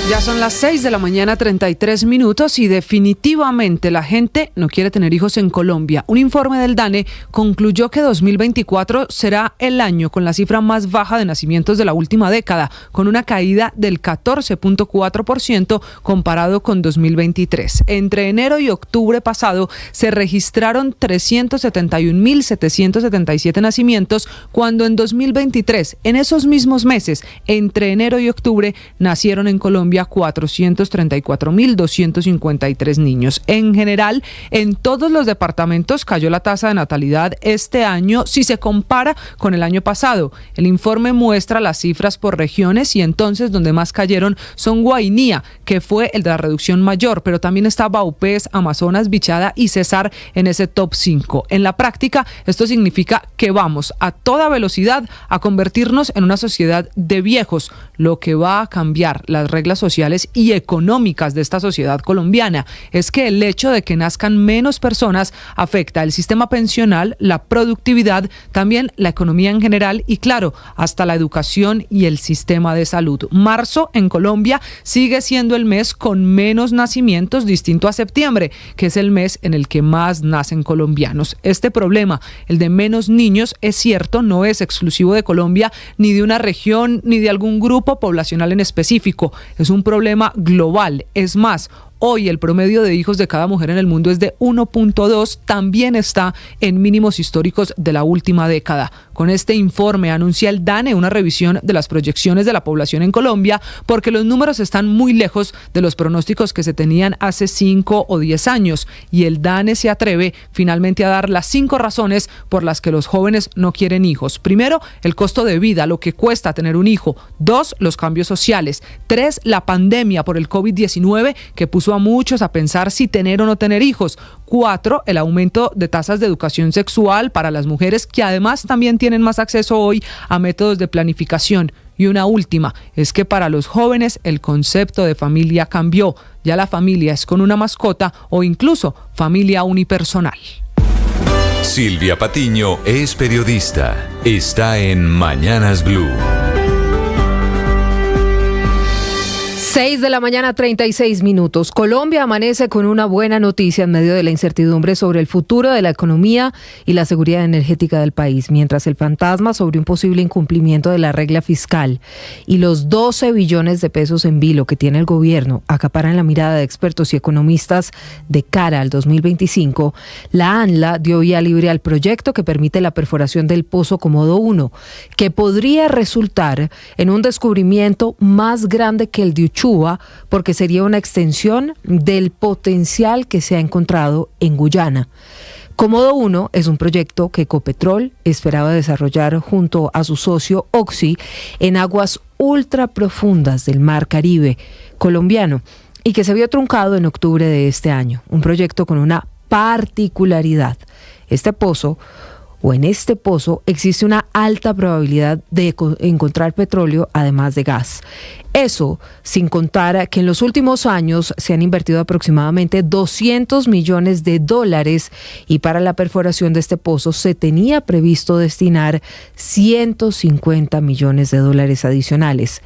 [SPEAKER 2] Ya son las 6 de la mañana, 33 minutos y definitivamente la gente no quiere tener hijos en Colombia. Un informe del DANE concluyó que 2024 será el año con la cifra más baja de nacimientos de la última década, con una caída del 14.4% comparado con 2023. Entre enero y octubre pasado se registraron 371.777 nacimientos, cuando en 2023, en esos mismos meses, entre enero y octubre, nacieron en Colombia 434.253 niños. En general, en todos los departamentos cayó la tasa de natalidad este año si se compara con el año pasado. El informe muestra las cifras por regiones y entonces donde más cayeron son Guainía, que fue el de la reducción mayor, pero también está Vaupés, Amazonas, Bichada y Cesar en ese top 5. En la práctica, esto significa que vamos a toda velocidad a convertirnos en una sociedad de viejos, lo que va a cambiar las reglas sociales y económicas de esta sociedad colombiana. Es que el hecho de que nazcan menos personas afecta el sistema pensional, la productividad, también la economía en general y, claro, hasta la educación y el sistema de salud. Marzo en Colombia sigue siendo el mes con menos nacimientos, distinto a septiembre, que es el mes en el que más nacen colombianos. Este problema, el de menos niños, es cierto, no es exclusivo de Colombia, ni de una región, ni de algún grupo poblacional en específico. Es un problema global. Es más, hoy el promedio de hijos de cada mujer en el mundo es de 1.2, también está en mínimos históricos de la última década. Con este informe anuncia el DANE una revisión de las proyecciones de la población en Colombia porque los números están muy lejos de los pronósticos que se tenían hace 5 o 10 años y el DANE se atreve finalmente a dar las 5 razones por las que los jóvenes no quieren hijos. Primero, el costo de vida, lo que cuesta tener un hijo. 2, los cambios sociales. 3, la pandemia por el COVID-19 que puso a muchos a pensar si tener o no tener hijos. 4, el aumento de tasas de educación sexual para las mujeres que además también tienen más acceso hoy a métodos de planificación. Y una última, es que para los jóvenes el concepto de familia cambió. Ya la familia es con una mascota o incluso familia unipersonal.
[SPEAKER 6] Silvia Patiño es periodista. Está en Mañanas Blue.
[SPEAKER 11] 6 de la mañana, 36 minutos. Colombia amanece con una buena noticia en medio de la incertidumbre sobre el futuro de la economía y la seguridad energética del país, mientras el fantasma sobre un posible incumplimiento de la regla fiscal y los 12 billones de pesos en vilo que tiene el gobierno acaparan la mirada de expertos y economistas de cara al 2025, la ANLA dio vía libre al proyecto que permite la perforación del Pozo Comodo 1, que podría resultar en un descubrimiento más grande que el de Uchuva, porque sería una extensión del potencial que se ha encontrado en Guyana. Comodo 1 es un proyecto que Ecopetrol esperaba desarrollar junto a su socio Oxy en aguas ultraprofundas del Mar Caribe colombiano y que se vio truncado en octubre de este año. Un proyecto con una particularidad. En este pozo existe una alta probabilidad de encontrar petróleo además de gas. Eso sin contar que en los últimos años se han invertido aproximadamente $200 millones y para la perforación de este pozo se tenía previsto destinar $150 millones adicionales.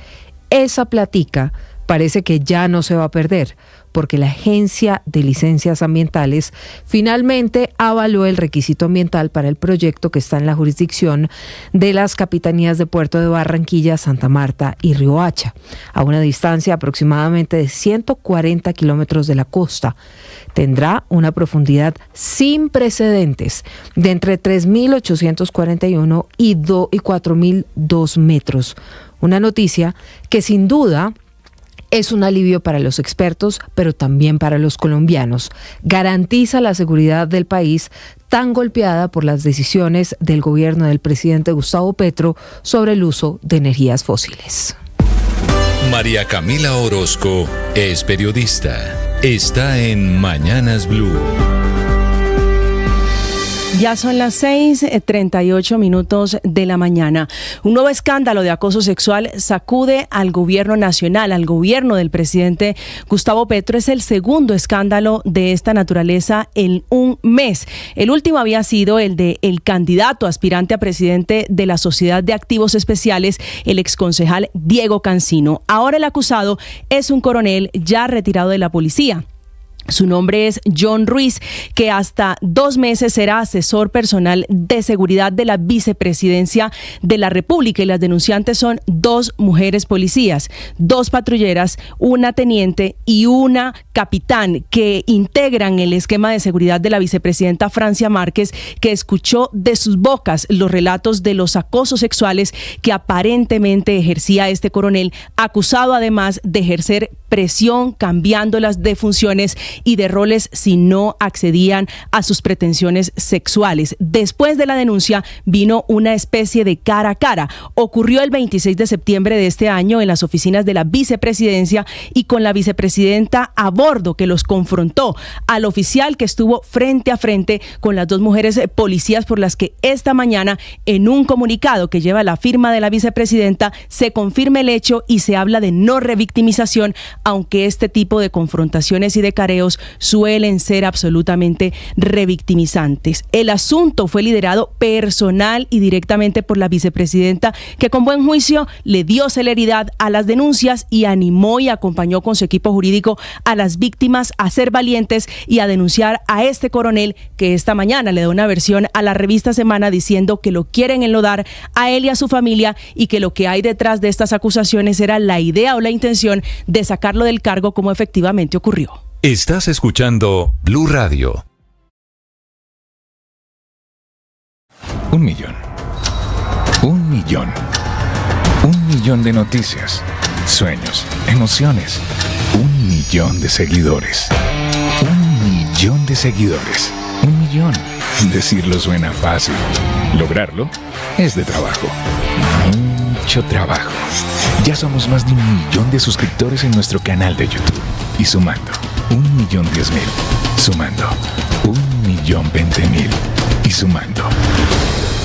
[SPEAKER 11] Esa platica parece que ya no se va a perder, porque la Agencia de Licencias Ambientales finalmente avaló el requisito ambiental para el proyecto que está en la jurisdicción de las capitanías de Puerto de Barranquilla, Santa Marta y Riohacha, a una distancia aproximadamente de 140 kilómetros de la costa. Tendrá una profundidad sin precedentes de entre 3.841 y 4.002 metros. Una noticia que sin duda es un alivio para los expertos, pero también para los colombianos. Garantiza la seguridad del país tan golpeada por las decisiones del gobierno del presidente Gustavo Petro sobre el uso de energías fósiles.
[SPEAKER 6] María Camila Orozco es periodista. Está en Mañanas Blue.
[SPEAKER 5] Ya son las 6:38 de la mañana. Un nuevo escándalo de acoso sexual sacude al gobierno nacional, al gobierno del presidente Gustavo Petro. Es el segundo escándalo de esta naturaleza en un mes. El último había sido el de el candidato aspirante a presidente de la Sociedad de Activos Especiales, el exconcejal Diego Cancino. Ahora el acusado es un coronel ya retirado de la policía. Su nombre es John Ruiz, que hasta 2 meses será asesor personal de seguridad de la vicepresidencia de la República, y las denunciantes son 2 mujeres policías, 2 patrulleras, una teniente y una capitán, que integran el esquema de seguridad de la vicepresidenta Francia Márquez, que escuchó de sus bocas los relatos de los acosos sexuales que aparentemente ejercía este coronel, acusado además de ejercer presión cambiándolas de funciones y de roles si no accedían a sus pretensiones sexuales. Después de la denuncia vino una especie de cara a cara. Ocurrió el 26 de septiembre de este año en las oficinas de la vicepresidencia y con la vicepresidenta a bordo, que los confrontó al oficial que estuvo frente a frente con las 2 mujeres policías, por las que esta mañana en un comunicado que lleva la firma de la vicepresidenta se confirma el hecho y se habla de no revictimización, aunque este tipo de confrontaciones y de careos suelen ser absolutamente revictimizantes. El asunto fue liderado personal y directamente por la vicepresidenta, que con buen juicio le dio celeridad a las denuncias y animó y acompañó con su equipo jurídico a las víctimas a ser valientes y a denunciar a este coronel, que esta mañana le da una versión a la revista Semana diciendo que lo quieren enlodar a él y a su familia, y que lo que hay detrás de estas acusaciones era la idea o la intención de sacarlo del cargo, como efectivamente ocurrió.
[SPEAKER 6] Estás escuchando Blue Radio.
[SPEAKER 13] 1 millón. 1 millón. 1 millón de noticias, sueños, emociones. 1 millón de seguidores. 1 millón de seguidores. 1 millón. Decirlo suena fácil. Lograrlo es de trabajo. Mucho trabajo. Ya somos más de 1 millón de suscriptores en nuestro canal de YouTube. Y sumando, 1.010.000. Sumando, 1.020.000. Y sumando.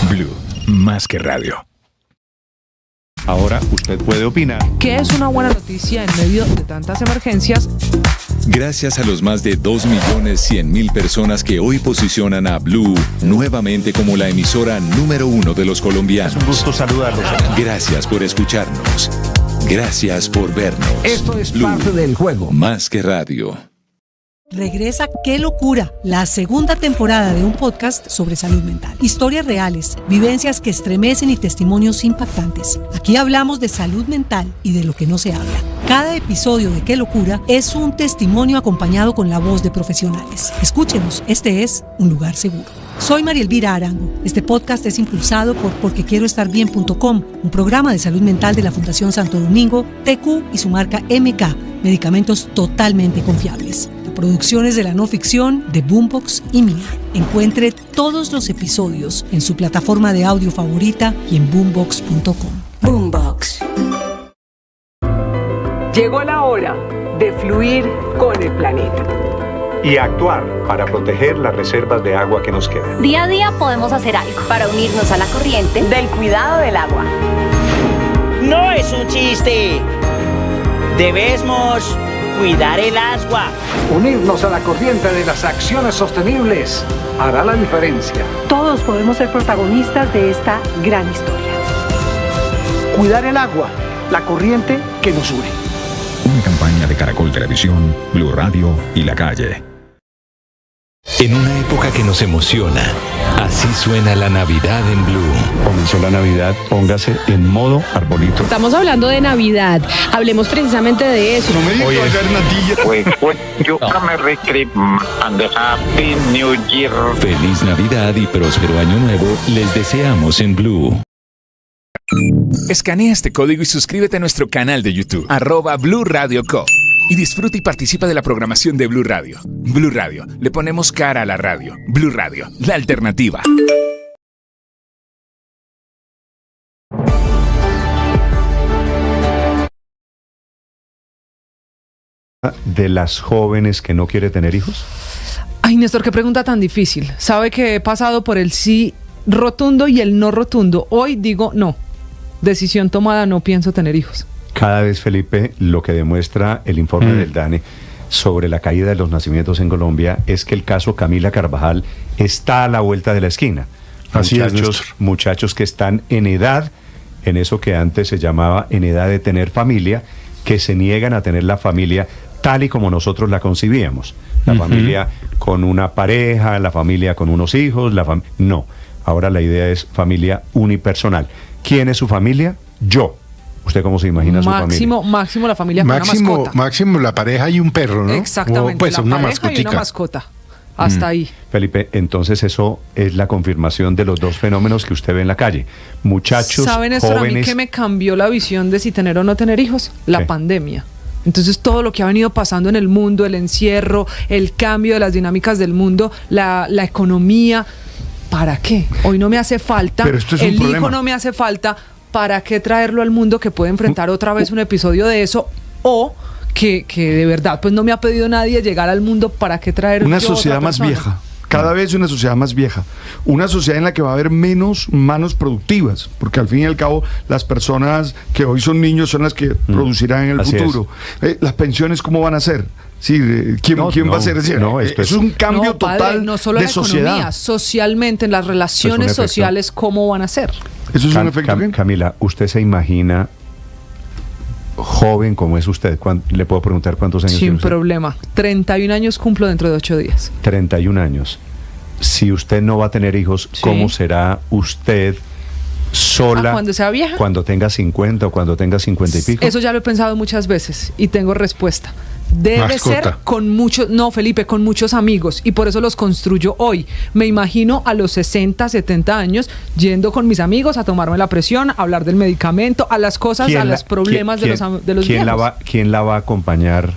[SPEAKER 13] Blue, más que radio.
[SPEAKER 20] Ahora usted puede opinar.
[SPEAKER 2] ¿Qué es una buena noticia en medio de tantas emergencias?
[SPEAKER 6] Gracias a los más de 2.100.000 personas que hoy posicionan a Blue nuevamente como la emisora número 1 de los colombianos.
[SPEAKER 20] Es un gusto saludarlos.
[SPEAKER 6] Gracias por escucharnos. Gracias por vernos.
[SPEAKER 3] Esto es
[SPEAKER 6] Blue,
[SPEAKER 3] parte del juego.
[SPEAKER 6] Más que radio.
[SPEAKER 7] Regresa ¡Qué locura!, la segunda temporada de un podcast sobre salud mental. Historias reales, vivencias que estremecen y testimonios impactantes. Aquí hablamos de salud mental y de lo que no se habla. Cada episodio de ¡Qué locura! Es un testimonio acompañado con la voz de profesionales. Escúchenos, este es un lugar seguro. Soy María Elvira Arango. Este podcast es impulsado por porquequieroestarbien.com, un programa de salud mental de la Fundación Santo Domingo, TQ y su marca MK, medicamentos totalmente confiables. Producciones de la no ficción de Boombox y mía. Encuentre todos los episodios en su plataforma de audio favorita y en boombox.com. Boombox.
[SPEAKER 3] Llegó la hora de fluir con el planeta.
[SPEAKER 20] Y actuar para proteger las reservas de agua que nos quedan.
[SPEAKER 19] Día a día podemos hacer algo para unirnos a la corriente del cuidado del agua.
[SPEAKER 23] No es un chiste. Debemos cuidar el agua.
[SPEAKER 3] Unirnos a la corriente de las acciones sostenibles hará la diferencia.
[SPEAKER 7] Todos podemos ser protagonistas de esta gran historia.
[SPEAKER 3] Cuidar el agua, la corriente que nos une.
[SPEAKER 13] 1 campaña de Caracol Televisión, Blue Radio y La Calle.
[SPEAKER 1] En una época que nos emociona, así suena la Navidad en Blue.
[SPEAKER 20] Comenzó la Navidad, póngase en modo arbolito.
[SPEAKER 14] Estamos hablando de Navidad, hablemos precisamente de eso.
[SPEAKER 4] No me digas
[SPEAKER 18] Merry Christmas and a Happy New Year.
[SPEAKER 6] Feliz Navidad y próspero año nuevo les deseamos en Blue.
[SPEAKER 24] Escanea este código y suscríbete a nuestro canal de YouTube, @Blue Radio Co. Y disfruta y participa de la programación de Blue Radio. Blue Radio, le ponemos cara a la radio. Blue Radio, la alternativa.
[SPEAKER 20] ¿De las jóvenes que no quiere tener hijos?
[SPEAKER 2] Ay, Néstor, qué pregunta tan difícil. Sabe que he pasado por el sí rotundo y el no rotundo. Hoy digo no. Decisión tomada, no pienso tener hijos.
[SPEAKER 20] Cada vez, Felipe, lo que demuestra el informe del DANE sobre la caída de los nacimientos en Colombia es que el caso Camila Carvajal está a la vuelta de la esquina.
[SPEAKER 4] Así es,
[SPEAKER 20] muchachos que están en edad, en eso que antes se llamaba en edad de tener familia, que se niegan a tener la familia tal y como nosotros la concibíamos. La familia con una pareja, la familia con unos hijos, no. Ahora la idea es familia unipersonal. ¿Quién es su familia? Yo. ¿Usted cómo se imagina su familia?
[SPEAKER 2] Máximo la familia con una mascota.
[SPEAKER 25] Máximo la pareja y un perro, ¿no?
[SPEAKER 2] Exactamente,
[SPEAKER 25] pues
[SPEAKER 2] la
[SPEAKER 25] una
[SPEAKER 2] pareja
[SPEAKER 25] mascotica.
[SPEAKER 2] y una mascota. Hasta ahí.
[SPEAKER 20] Felipe, entonces eso es la confirmación de los dos fenómenos que usted ve en la calle. Muchachos
[SPEAKER 2] ¿Saben, Néstor,
[SPEAKER 20] jóvenes...
[SPEAKER 2] a mí que me cambió la visión de si tener o no tener hijos? La pandemia. Entonces todo lo que ha venido pasando en el mundo, el encierro, el cambio de las dinámicas del mundo, la economía, ¿para qué? Hoy no me hace falta,
[SPEAKER 4] Pero esto es
[SPEAKER 2] el
[SPEAKER 4] un problema.
[SPEAKER 2] hijo no me hace falta, ¿para qué traerlo al mundo que puede enfrentar otra vez un episodio de eso? O que de verdad pues no me ha pedido nadie llegar al mundo, ¿para qué traer
[SPEAKER 4] una
[SPEAKER 2] yo
[SPEAKER 4] sociedad
[SPEAKER 2] otra
[SPEAKER 4] más
[SPEAKER 2] persona?
[SPEAKER 4] vieja? Cada vez una sociedad más vieja, una sociedad en la que va a haber menos manos productivas, porque al fin y al cabo las personas que hoy son niños son las que producirán en el
[SPEAKER 20] Así
[SPEAKER 4] futuro. Las pensiones, ¿cómo van a ser? Sí, ¿quién va a ser?
[SPEAKER 20] Esto
[SPEAKER 4] es un cambio total
[SPEAKER 2] no solo
[SPEAKER 4] de
[SPEAKER 2] en la
[SPEAKER 4] sociedad.
[SPEAKER 2] economía, socialmente, en las relaciones
[SPEAKER 20] efecto.
[SPEAKER 2] sociales, ¿cómo van a ser?
[SPEAKER 4] Eso es un efecto.
[SPEAKER 20] Camila, ¿usted se imagina joven como es usted? ¿Le puedo preguntar cuántos años tiene
[SPEAKER 2] Sin
[SPEAKER 20] usted?
[SPEAKER 2] problema. 31 años cumplo dentro de 8 días.
[SPEAKER 20] 31 años. Si usted no va a tener hijos, ¿cómo será usted sola
[SPEAKER 2] cuando sea vieja?
[SPEAKER 20] cuando tenga 50 o cuando tenga 50 y pico?
[SPEAKER 2] Eso ya lo he pensado muchas veces y tengo respuesta. Debe
[SPEAKER 20] Mascota.
[SPEAKER 2] ser con muchos, no Felipe, con muchos amigos, y por eso los construyo hoy. Me imagino a los 60, 70 años yendo con mis amigos a tomarme la presión, a hablar del medicamento, a las cosas, a los problemas de los viejos.
[SPEAKER 20] ¿Quién la va a acompañar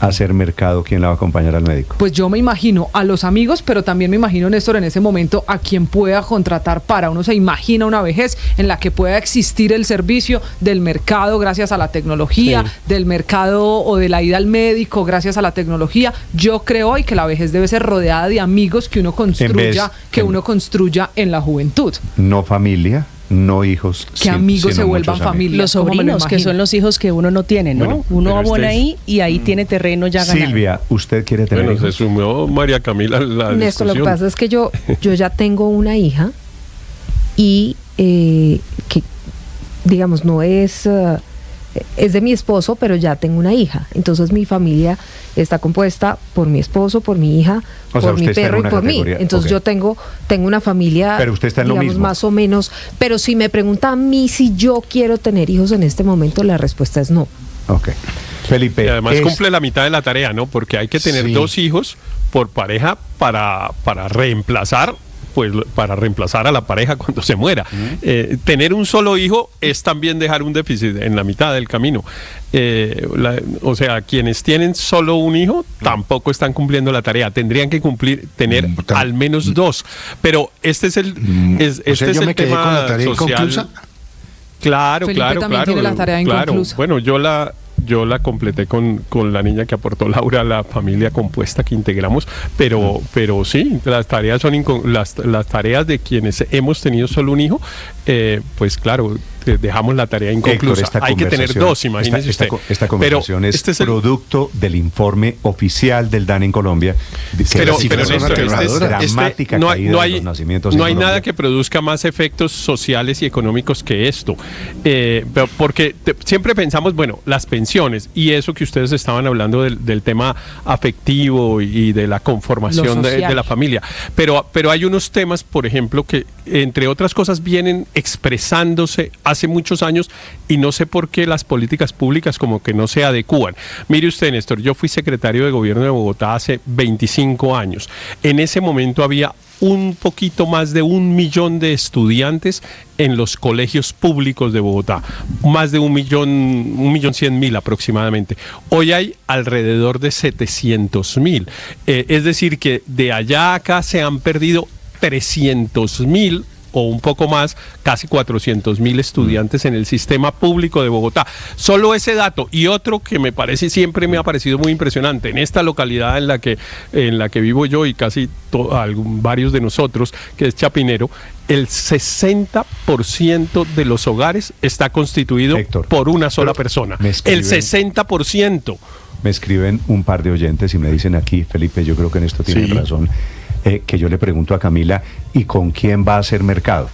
[SPEAKER 20] a hacer mercado? ¿Quién la va a acompañar al médico?
[SPEAKER 2] Pues yo me imagino a los amigos, pero también me imagino, Néstor, en ese momento a quien pueda contratar para. Uno se imagina una vejez en la que pueda existir el servicio del mercado gracias a la tecnología, del mercado o de la ida al médico gracias a la tecnología. Yo creo hoy que la vejez debe ser rodeada de amigos que uno construya en la juventud.
[SPEAKER 20] No familia, no hijos.
[SPEAKER 2] Que amigos se vuelvan familia.
[SPEAKER 5] Los sobrinos, que son los hijos que uno no tiene, ¿no?
[SPEAKER 20] Bueno,
[SPEAKER 5] uno
[SPEAKER 20] pero
[SPEAKER 5] abona ahí y ahí tiene terreno ya ganado.
[SPEAKER 20] Silvia, ¿usted quiere tener hijos?
[SPEAKER 16] Se sumió María Camila a la
[SPEAKER 11] Néstor, lo que
[SPEAKER 16] discusión.
[SPEAKER 11] pasa es que yo ya tengo una hija y que, digamos, no es... es de mi esposo, pero ya tengo una hija. Entonces mi familia está compuesta por mi esposo, por mi hija, por mi perro y por mí. Entonces yo tengo una familia,
[SPEAKER 20] pero usted está en lo
[SPEAKER 11] digamos,
[SPEAKER 20] mismo.
[SPEAKER 11] más o menos. Pero si me pregunta a mí si yo quiero tener hijos en este momento, la respuesta es no.
[SPEAKER 20] Ok. Felipe.
[SPEAKER 16] Y además cumple la mitad de la tarea, ¿no? Porque hay que tener 2 hijos por pareja para reemplazar a la pareja cuando se muera. Tener un solo hijo es también dejar un déficit en la mitad del camino. O sea, quienes tienen solo un hijo tampoco están cumpliendo la tarea. Tendrían que tener al menos 2. Pero este es el,
[SPEAKER 25] yo me quedé
[SPEAKER 16] tema
[SPEAKER 25] con la tarea
[SPEAKER 16] social.
[SPEAKER 25] inconclusa.
[SPEAKER 16] Claro,
[SPEAKER 2] Felipe
[SPEAKER 16] claro,
[SPEAKER 2] también
[SPEAKER 16] claro.
[SPEAKER 2] tiene la tarea inconclusa.
[SPEAKER 16] Bueno, yo la completé con la niña que aportó Laura, la familia compuesta que integramos, pero sí, las tareas son las tareas de quienes hemos tenido solo un hijo, pues claro, dejamos la tarea inconclusa.
[SPEAKER 20] Héctor,
[SPEAKER 16] hay que tener dos, imagínese usted.
[SPEAKER 20] Esta conversación es producto del informe oficial del DANE en Colombia.
[SPEAKER 16] Pero Néstor,
[SPEAKER 20] dramática caída de los nacimientos.
[SPEAKER 16] No hay nada que produzca más efectos sociales y económicos que esto. Porque siempre pensamos, bueno, las pensiones y eso que ustedes estaban hablando del tema afectivo y de la conformación de la familia. Pero hay unos temas, por ejemplo, que entre otras cosas vienen expresándose hace muchos años y no sé por qué las políticas públicas como que no se adecúan. Mire usted, Néstor, yo fui secretario de gobierno de Bogotá hace 25 años. En ese momento había un poquito más de 1 millón de estudiantes en los colegios públicos de Bogotá, más de 1.100.000 aproximadamente. Hoy hay alrededor de 700.000, es decir que de allá a acá se han perdido 300.000 o un poco más, casi 400.000 estudiantes en el sistema público de Bogotá. Solo ese dato y otro que siempre me ha parecido muy impresionante, en esta localidad en la que vivo yo y casi varios de nosotros, que es Chapinero, el 60% de los hogares está constituido, Héctor, por una sola persona. El 60%.
[SPEAKER 20] Me escriben un par de oyentes y me dicen aquí, Felipe, yo creo que en esto tienen razón, que yo le pregunto a Camila, ¿y con quién va a hacer mercado?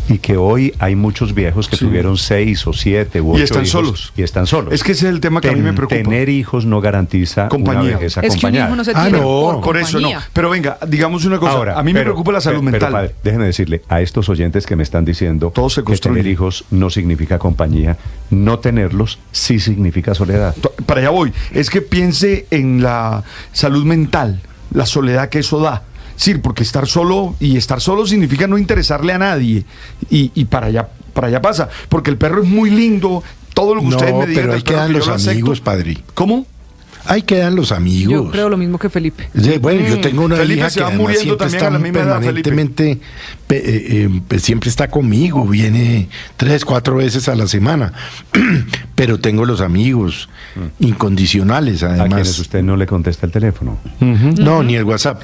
[SPEAKER 20] Y que hoy hay muchos viejos que tuvieron 6 o 7 u 8 hijos. Y están solos.
[SPEAKER 4] Es que ese es el tema que a mí me preocupa.
[SPEAKER 20] Tener hijos no garantiza
[SPEAKER 4] compañía.
[SPEAKER 20] Una vejez acompañada.
[SPEAKER 2] Es que un hijo no se tiene
[SPEAKER 4] por eso no. Pero venga, digamos una cosa. Ahora, a mí me preocupa la salud mental.
[SPEAKER 20] Pero, padre, déjeme decirle a estos oyentes que me están diciendo que tener hijos no significa compañía. No tenerlos sí significa soledad.
[SPEAKER 4] Para allá voy. Es que piense en la salud mental, la soledad que eso da. Sí, porque estar solo significa no interesarle a nadie y para allá pasa, porque el perro es muy lindo, todo lo que ustedes me digan.
[SPEAKER 25] Pero ahí quedan los amigos, padre.
[SPEAKER 4] ¿Cómo?
[SPEAKER 25] Ahí quedan los amigos.
[SPEAKER 2] Yo creo lo mismo que Felipe.
[SPEAKER 25] Bueno, yo tengo una
[SPEAKER 4] Felipe
[SPEAKER 25] hija
[SPEAKER 4] se
[SPEAKER 25] que
[SPEAKER 4] va muriendo también a la misma edad,
[SPEAKER 25] permanentemente siempre está conmigo, viene 3, 4 veces a la semana, pero tengo los amigos incondicionales, además.
[SPEAKER 20] ¿A quienes usted no le contesta el teléfono?
[SPEAKER 25] No, ni el WhatsApp.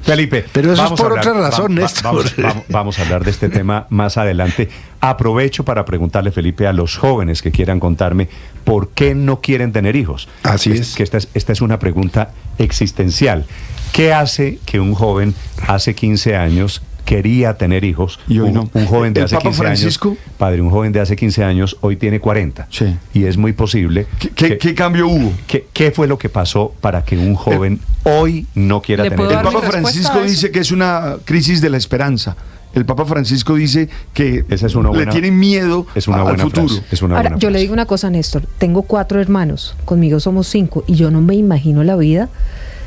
[SPEAKER 20] Felipe,
[SPEAKER 25] pero eso es por otra razón, Néstor.
[SPEAKER 20] Vamos a hablar de este tema más adelante. Aprovecho para preguntarle, Felipe, a los jóvenes que quieran contarme por qué no quieren tener hijos.
[SPEAKER 25] Así es.
[SPEAKER 20] Que esta es una pregunta existencial. ¿Qué hace que un joven hace 15 años quería tener hijos y hoy no? Un joven de hace 15 años, padre, un joven de hace 15 años hoy tiene 40.
[SPEAKER 4] Sí.
[SPEAKER 20] Y es muy posible.
[SPEAKER 4] ¿Qué cambio hubo?
[SPEAKER 20] ¿Qué fue lo que pasó para que un joven hoy no quiera tener hijos?
[SPEAKER 4] El Papa Francisco dice que es una crisis de la esperanza. El Papa Francisco dice que le tienen miedo al futuro.
[SPEAKER 11] Ahora, yo le digo una cosa, Néstor. Tengo 4 hermanos, conmigo somos 5 y yo no me imagino la vida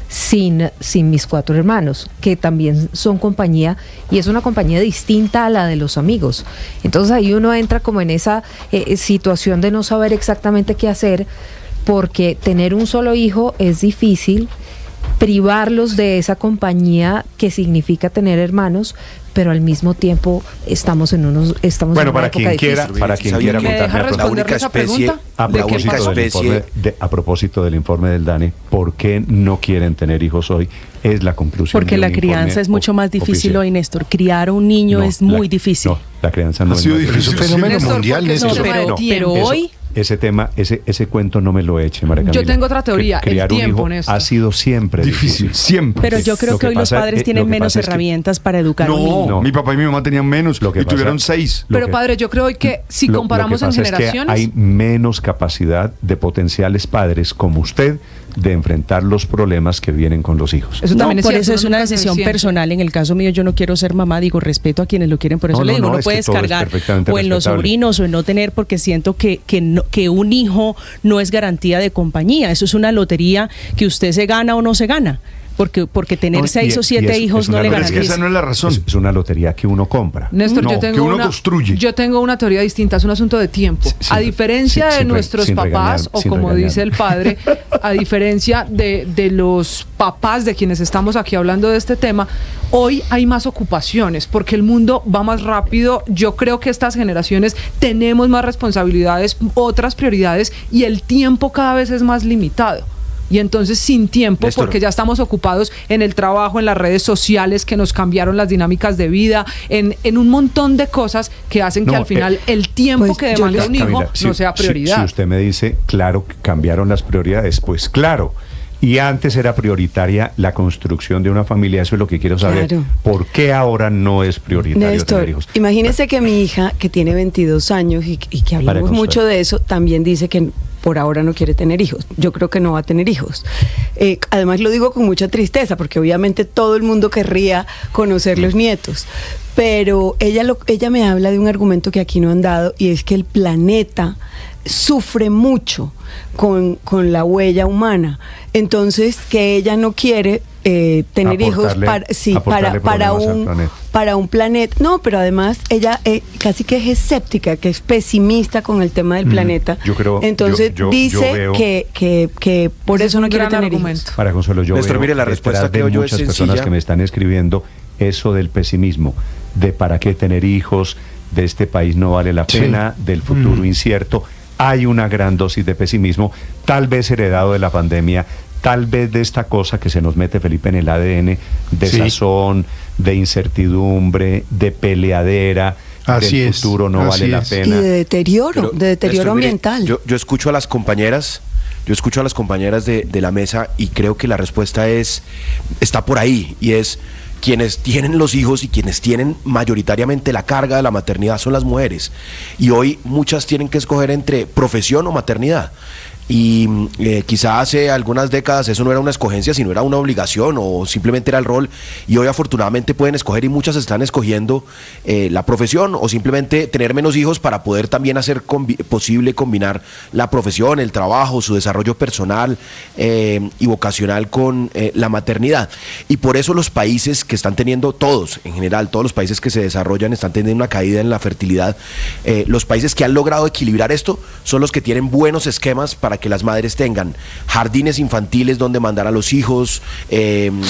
[SPEAKER 11] sin mis 4 hermanos, que también son compañía, y es una compañía distinta a la de los amigos. Entonces ahí uno entra como en esa situación de no saber exactamente qué hacer, porque tener un solo hijo es difícil, privarlos de esa compañía que significa tener hermanos, pero al mismo tiempo estamos en una
[SPEAKER 20] para
[SPEAKER 11] época difícil.
[SPEAKER 20] Para quien quiera contarme
[SPEAKER 2] la única especie,
[SPEAKER 20] a propósito del informe del DANE, ¿por qué no quieren tener hijos hoy? Es la conclusión.
[SPEAKER 5] Porque la crianza es mucho más difícil hoy, Néstor. Criar a un niño es muy difícil.
[SPEAKER 20] No, la crianza no
[SPEAKER 4] ha sido difícil.
[SPEAKER 25] Es un fenómeno mundial, Néstor.
[SPEAKER 5] Pero hoy...
[SPEAKER 20] Ese tema, ese cuento no me lo eche, María Camila.
[SPEAKER 2] Yo tengo otra teoría,
[SPEAKER 20] criar
[SPEAKER 2] el tiempo,
[SPEAKER 20] un hijo
[SPEAKER 2] Néstor.
[SPEAKER 20] ha sido siempre difícil,
[SPEAKER 4] siempre.
[SPEAKER 5] Pero yo creo que hoy los padres tienen menos herramientas para educar a un niño.
[SPEAKER 4] No, mi papá y mi mamá tenían menos y tuvieron 6.
[SPEAKER 2] Pero padre, yo creo que si comparamos en generaciones...
[SPEAKER 20] Es que hay menos capacidad de potenciales padres como usted de enfrentar los problemas que vienen con los hijos.
[SPEAKER 5] Eso también por eso es una decisión personal. En el caso mío, yo no quiero ser mamá, digo, respeto a quienes lo quieren, por eso le digo, no puedes cargar o en los sobrinos o en no tener, porque siento que un hijo no es garantía de compañía. Eso es una lotería que usted se gana o no se gana. Porque tener 6 o 7 hijos no le garantiza.
[SPEAKER 4] Es que esa no es la razón.
[SPEAKER 20] Es una lotería que uno compra.
[SPEAKER 2] Néstor,
[SPEAKER 4] que uno construye.
[SPEAKER 2] Yo tengo una teoría distinta, es un asunto de tiempo. A diferencia de nuestros papás, o como dice el padre, a diferencia de los papás de quienes estamos aquí hablando de este tema, hoy hay más ocupaciones, porque el mundo va más rápido. Yo creo que estas generaciones tenemos más responsabilidades, otras prioridades, y el tiempo cada vez es más limitado. y entonces sin tiempo,
[SPEAKER 8] Néstor.
[SPEAKER 2] porque ya estamos ocupados en el trabajo, en las redes sociales que nos cambiaron las dinámicas de vida, en un montón de cosas que hacen que al final el tiempo
[SPEAKER 20] pues,
[SPEAKER 2] que demanda un hijo
[SPEAKER 20] Camila,
[SPEAKER 2] no sea prioridad.
[SPEAKER 20] Si usted me dice, claro, que cambiaron las prioridades, pues claro. Y antes era prioritaria la construcción de una familia, eso es lo que quiero saber.
[SPEAKER 9] Claro.
[SPEAKER 20] ¿Por qué ahora no es prioritario
[SPEAKER 9] Néstor,
[SPEAKER 20] tener hijos?
[SPEAKER 9] imagínese que mi hija, que tiene 22 años y que hablamos
[SPEAKER 20] Consuelo.
[SPEAKER 9] mucho de eso, también dice que por ahora no quiere tener hijos. Yo creo que no va a tener hijos. Además lo digo con mucha tristeza, porque obviamente todo el mundo querría conocer los nietos. Pero ella me habla de un argumento que aquí no han dado, y es que el planeta sufre mucho con la huella humana. Entonces, que ella no quiere tener hijos para un planeta. No, pero además ella casi que es escéptica, que es pesimista con el tema del planeta.
[SPEAKER 20] Yo creo,
[SPEAKER 9] entonces dice
[SPEAKER 20] veo,
[SPEAKER 9] que por eso no quiere tener hijos.
[SPEAKER 20] Para Consuelo, yo
[SPEAKER 8] Néstor,
[SPEAKER 20] veo
[SPEAKER 8] mire, la
[SPEAKER 20] detrás
[SPEAKER 8] respuesta
[SPEAKER 20] de
[SPEAKER 8] creo yo es
[SPEAKER 20] muchas personas
[SPEAKER 8] sencilla.
[SPEAKER 20] que me están escribiendo eso del pesimismo, de para qué tener hijos, de este país no vale la pena, del futuro incierto. Hay una gran dosis de pesimismo, tal vez heredado de la pandemia, tal vez de esta cosa que se nos mete, Felipe, en el ADN, de sazón, de incertidumbre, de peleadera, del futuro no vale la pena.
[SPEAKER 9] Y de deterioro,
[SPEAKER 8] Néstor,
[SPEAKER 9] ambiental.
[SPEAKER 8] Mire, yo escucho a las compañeras, de la mesa, y creo que la respuesta está por ahí, y es: quienes tienen los hijos y quienes tienen mayoritariamente la carga de la maternidad son las mujeres, y hoy muchas tienen que escoger entre profesión o maternidad. Y quizá hace algunas décadas eso no era una escogencia, sino era una obligación o simplemente era el rol, y hoy afortunadamente pueden escoger, y muchas están escogiendo la profesión o simplemente tener menos hijos para poder también hacer posible combinar la profesión, el trabajo, su desarrollo personal y vocacional con la maternidad. Y por eso los países que están teniendo, todos en general, todos los países que se desarrollan están teniendo una caída en la fertilidad. Los países que han logrado equilibrar esto son los que tienen buenos esquemas para que las madres tengan jardines infantiles donde mandar a los hijos,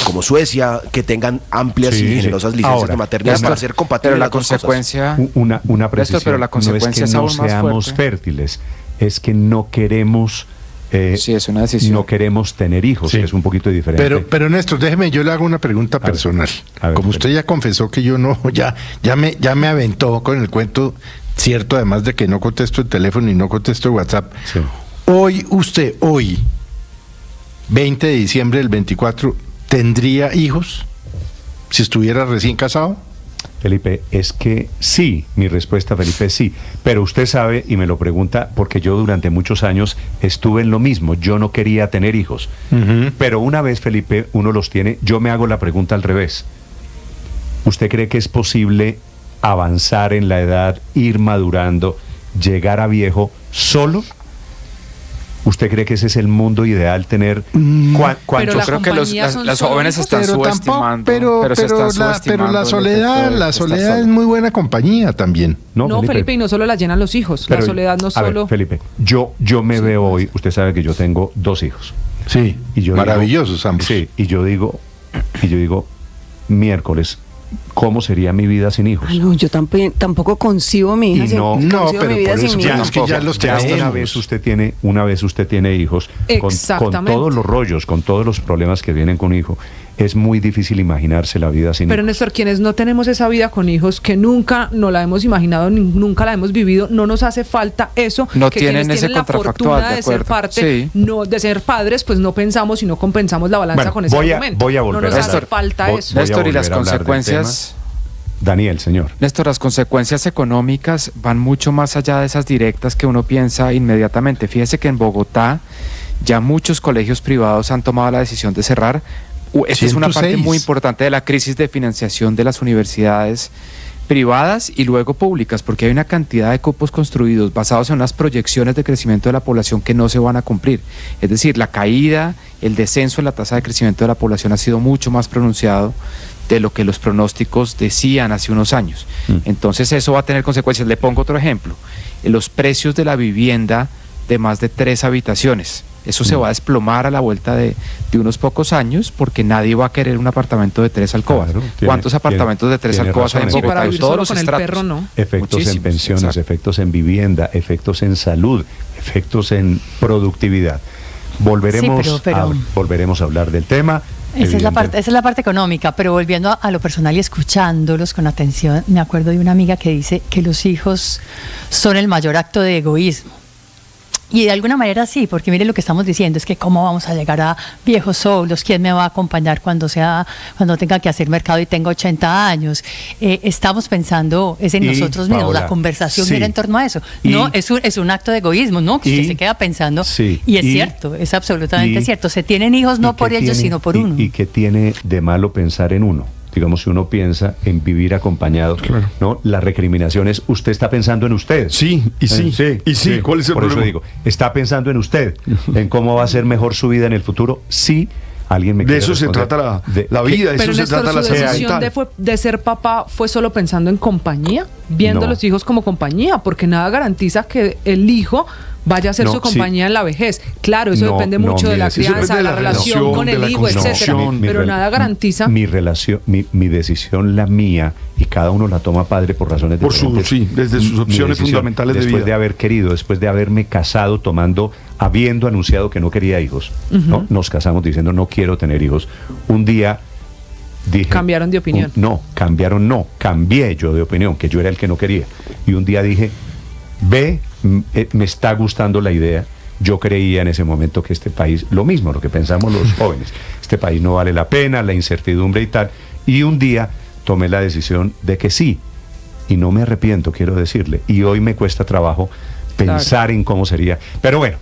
[SPEAKER 8] como Suecia, que tengan amplias y generosas licencias de maternidad para ser compatibles.
[SPEAKER 10] Pero la consecuencia,
[SPEAKER 20] una precisión,
[SPEAKER 10] pero la consecuencia
[SPEAKER 20] no es que no
[SPEAKER 10] aún más
[SPEAKER 20] seamos
[SPEAKER 10] fuerte.
[SPEAKER 20] fértiles, es que no queremos
[SPEAKER 10] es una decisión.
[SPEAKER 20] no queremos tener hijos, que es un poquito diferente.
[SPEAKER 25] Pero Néstor, déjeme, yo le hago una pregunta personal. Como usted ya confesó que yo no, ya me aventó con el cuento, cierto, además de que no contesto el teléfono y no contesto el WhatsApp.
[SPEAKER 20] Sí.
[SPEAKER 25] Hoy, 20 de diciembre del 24, ¿tendría hijos si estuviera recién casado?
[SPEAKER 20] Felipe, es que sí, mi respuesta, Felipe, sí. Pero usted sabe, y me lo pregunta, porque yo durante muchos años estuve en lo mismo. Yo no quería tener hijos. Pero una vez, Felipe, uno los tiene, yo me hago la pregunta al revés. ¿Usted cree que es posible avanzar en la edad, ir madurando, llegar a viejo solo? ¿Usted cree que ese es el mundo ideal, tener
[SPEAKER 10] Yo creo que las jóvenes están subestimando,
[SPEAKER 25] pero la soledad es muy buena compañía también.
[SPEAKER 2] No, Felipe, y no solo la llenan los hijos,
[SPEAKER 20] pero,
[SPEAKER 2] la soledad no solo...
[SPEAKER 20] Ver, Felipe, yo me veo hoy, usted sabe que yo tengo 2 hijos.
[SPEAKER 25] Sí,
[SPEAKER 20] y yo
[SPEAKER 25] maravillosos ambos.
[SPEAKER 20] Sí, y yo digo, miércoles, ¿cómo sería mi vida sin hijos?
[SPEAKER 9] No, yo tampoco concibo mi hija
[SPEAKER 20] pero
[SPEAKER 9] mi vida sin
[SPEAKER 20] ya,
[SPEAKER 9] hijos.
[SPEAKER 20] es que ya los una vez usted tiene hijos, con todos los rollos, con todos los problemas que vienen con hijo, es muy difícil imaginarse la vida sin
[SPEAKER 2] Pero
[SPEAKER 20] hijos.
[SPEAKER 2] Néstor, quienes no tenemos esa vida con hijos, que nunca nos la hemos imaginado, nunca la hemos vivido, no nos hace falta eso,
[SPEAKER 10] no
[SPEAKER 2] que
[SPEAKER 10] tienen
[SPEAKER 2] quienes tienen la fortuna de ser parte, no de ser padres, pues no pensamos y no compensamos la balanza con ese argumento.
[SPEAKER 20] Voy a volver
[SPEAKER 2] no nos hace falta eso.
[SPEAKER 10] Néstor, y las consecuencias...
[SPEAKER 20] Daniel, señor.
[SPEAKER 10] Néstor, las consecuencias económicas van mucho más allá de esas directas que uno piensa inmediatamente. Fíjese que en Bogotá ya muchos colegios privados han tomado la decisión de cerrar. Esta es una parte muy importante de la crisis de financiación de las universidades privadas y luego públicas, porque hay una cantidad de cupos construidos basados en unas proyecciones de crecimiento de la población que no se van a cumplir. Es decir, la caída, el descenso en la tasa de crecimiento de la población ha sido mucho más pronunciado de lo que los pronósticos decían hace unos años. Entonces eso va a tener consecuencias. Le pongo otro ejemplo. Los precios de la vivienda de más de 3 habitaciones. Eso se va a desplomar a la vuelta de unos pocos años, porque nadie va a querer un apartamento de 3 alcobas. Claro, ¿cuántos apartamentos de 3 alcobas hay en Bogotá?
[SPEAKER 2] Para vivir
[SPEAKER 10] todos
[SPEAKER 2] solo
[SPEAKER 10] los
[SPEAKER 2] con
[SPEAKER 10] estratos.
[SPEAKER 2] el perro, no.
[SPEAKER 20] Efectos en pensiones, efectos en vivienda, efectos en salud, efectos en productividad. Volveremos,
[SPEAKER 12] Sí, pero-
[SPEAKER 20] volveremos a hablar del tema.
[SPEAKER 12] Esa es la parte económica, pero volviendo a lo personal y escuchándolos con atención, me acuerdo de una amiga que dice que los hijos son el mayor acto de egoísmo. Y de alguna manera sí, porque mire lo que estamos diciendo, es que cómo vamos a llegar a viejos solos, quién me va a acompañar cuando tenga que hacer mercado y tenga 80 años. Estamos pensando es en nosotros mismos,
[SPEAKER 20] Paola,
[SPEAKER 12] la conversación
[SPEAKER 20] sí.
[SPEAKER 12] gira en torno a eso.
[SPEAKER 20] Y-
[SPEAKER 12] No, es un acto de egoísmo, ¿no? Que usted se queda pensando,
[SPEAKER 20] Sí.
[SPEAKER 12] y es
[SPEAKER 20] Y-
[SPEAKER 12] cierto, es absolutamente
[SPEAKER 20] y-
[SPEAKER 12] cierto. Se tienen hijos no
[SPEAKER 20] ¿Y
[SPEAKER 12] por
[SPEAKER 20] qué
[SPEAKER 12] ellos,
[SPEAKER 20] tiene-
[SPEAKER 12] sino por uno.
[SPEAKER 20] ¿Y qué tiene de malo pensar en uno? Digamos, si uno piensa en vivir acompañado, ¿no? La recriminación es, usted está pensando en usted.
[SPEAKER 4] Sí, y sí, y sí. ¿Cuál es el
[SPEAKER 20] Por
[SPEAKER 4] problema?
[SPEAKER 20] eso digo, está pensando en usted, en cómo va a ser mejor su vida en el futuro. Sí, alguien me
[SPEAKER 4] De
[SPEAKER 20] quiere
[SPEAKER 4] eso se
[SPEAKER 20] responder.
[SPEAKER 4] trata la vida, de
[SPEAKER 2] Pero
[SPEAKER 4] eso se
[SPEAKER 2] Néstor,
[SPEAKER 4] trata
[SPEAKER 2] su
[SPEAKER 4] la salud
[SPEAKER 2] decisión
[SPEAKER 4] mental.
[SPEAKER 2] de ser papá fue solo pensando en compañía, viendo
[SPEAKER 20] No.
[SPEAKER 2] a los hijos como compañía, porque nada garantiza que el hijo vaya a ser
[SPEAKER 20] No,
[SPEAKER 2] su compañía en la vejez. Claro, eso
[SPEAKER 20] No,
[SPEAKER 2] depende
[SPEAKER 20] no,
[SPEAKER 2] mucho de
[SPEAKER 20] mi
[SPEAKER 2] la
[SPEAKER 20] decisión-
[SPEAKER 2] crianza, de la relación con el hijo, etcétera. Pero nada garantiza.
[SPEAKER 20] Mi relación, mi decisión, la mía, y cada uno la toma padre por razones
[SPEAKER 4] Por su-
[SPEAKER 20] diferentes.
[SPEAKER 4] sí, desde sus
[SPEAKER 20] Mi
[SPEAKER 4] opciones
[SPEAKER 20] decisión,
[SPEAKER 4] fundamentales de
[SPEAKER 20] después
[SPEAKER 4] vida.
[SPEAKER 20] de haber querido, después de haberme casado, habiendo anunciado que no quería hijos, ¿no?
[SPEAKER 2] Ujú.
[SPEAKER 20] Nos casamos diciendo no quiero tener hijos. Un día dije...
[SPEAKER 2] Cambiaron de opinión.
[SPEAKER 20] Cambié yo de opinión, que yo era el que no quería. Y un día dije, me está gustando la idea. Yo creía en ese momento que este país, lo mismo, lo que pensamos los jóvenes, este país no vale la pena, la incertidumbre y tal. Y un día tomé la decisión de que sí, y no me arrepiento, quiero decirle. Y hoy me cuesta trabajo pensar en cómo sería. Pero bueno,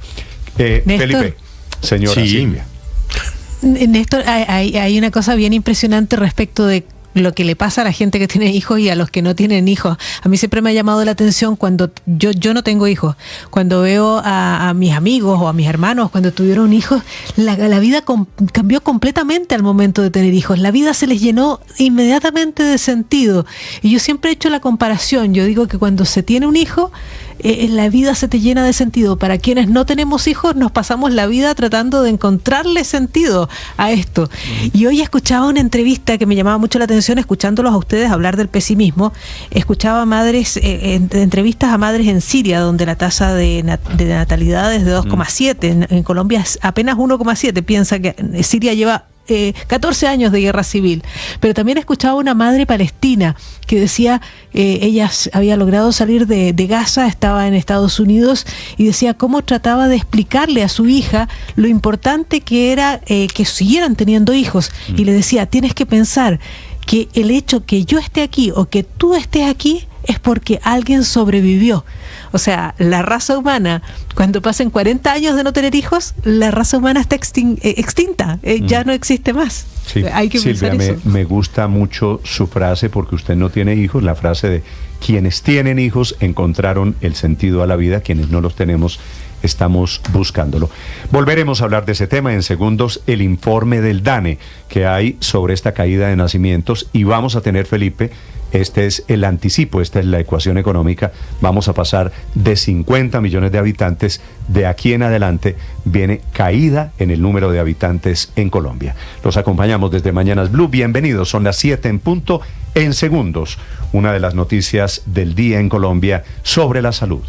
[SPEAKER 15] Néstor.
[SPEAKER 20] Felipe, señora
[SPEAKER 15] Sí.
[SPEAKER 20] Silvia.
[SPEAKER 15] Néstor, hay una cosa bien impresionante respecto de lo que le pasa a la gente que tiene hijos y a los que no tienen hijos. A mí siempre me ha llamado la atención cuando yo no tengo hijos, cuando veo a mis amigos o a mis hermanos cuando tuvieron hijos, la vida cambió completamente al momento de tener hijos. La vida se les llenó inmediatamente de sentido. Y yo siempre he hecho la comparación. Yo digo que cuando se tiene un hijo, la vida se te llena de sentido. Para quienes no tenemos hijos, nos pasamos la vida tratando de encontrarle sentido a esto. Y hoy escuchaba una entrevista que me llamaba mucho la atención, escuchándolos a ustedes hablar del pesimismo. Escuchaba entrevistas a madres en Siria, donde la tasa de natalidad es de 2,7. En Colombia es apenas 1,7. Piensa que Siria lleva 14 años de guerra civil. Pero también escuchaba una madre palestina que decía, ella había logrado salir de Gaza, estaba en Estados Unidos, y decía cómo trataba de explicarle a su hija lo importante que era que siguieran teniendo hijos. Y le decía, tienes que pensar que el hecho que yo esté aquí o que tú estés aquí es porque alguien sobrevivió. O sea, la raza humana, cuando pasen 40 años de no tener hijos, la raza humana está extinta, ya no existe más.
[SPEAKER 20] Sí.
[SPEAKER 15] Hay que
[SPEAKER 20] Silvia,
[SPEAKER 15] pensar eso.
[SPEAKER 20] me gusta mucho su frase, porque usted no tiene hijos, la frase de quienes tienen hijos encontraron el sentido a la vida, quienes no los tenemos estamos buscándolo. Volveremos a hablar de ese tema en segundos, el informe del DANE que hay sobre esta caída de nacimientos, y vamos a tener, Felipe, este es el anticipo, esta es la ecuación económica. Vamos a pasar de 50 millones de habitantes, de aquí en adelante viene caída en el número de habitantes en Colombia. Los acompañamos desde Mañanas Blue, bienvenidos, son las 7 en punto, en segundos, una de las noticias del día en Colombia sobre la salud.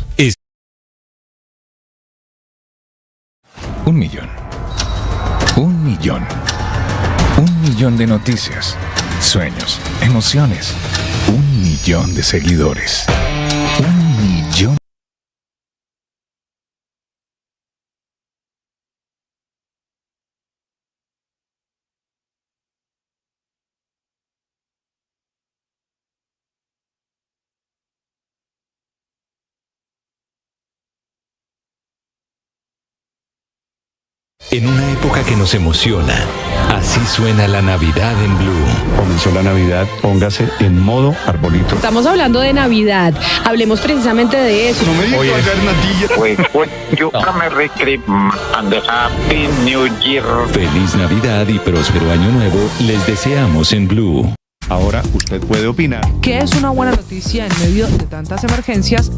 [SPEAKER 13] 1 millón. 1 millón. 1 millón de noticias, sueños, emociones. 1 millón de seguidores. 1 millón.
[SPEAKER 1] En una época que nos emociona, así suena la Navidad en Blue.
[SPEAKER 20] Comenzó la Navidad, póngase en modo arbolito.
[SPEAKER 14] Estamos hablando de Navidad. Hablemos precisamente de eso.
[SPEAKER 4] No me digas
[SPEAKER 18] Merry Christmas and a Happy New Year.
[SPEAKER 1] Feliz Navidad y próspero Año Nuevo les deseamos en Blue.
[SPEAKER 20] Ahora usted puede opinar.
[SPEAKER 2] ¿Qué es una buena noticia en medio de tantas emergencias?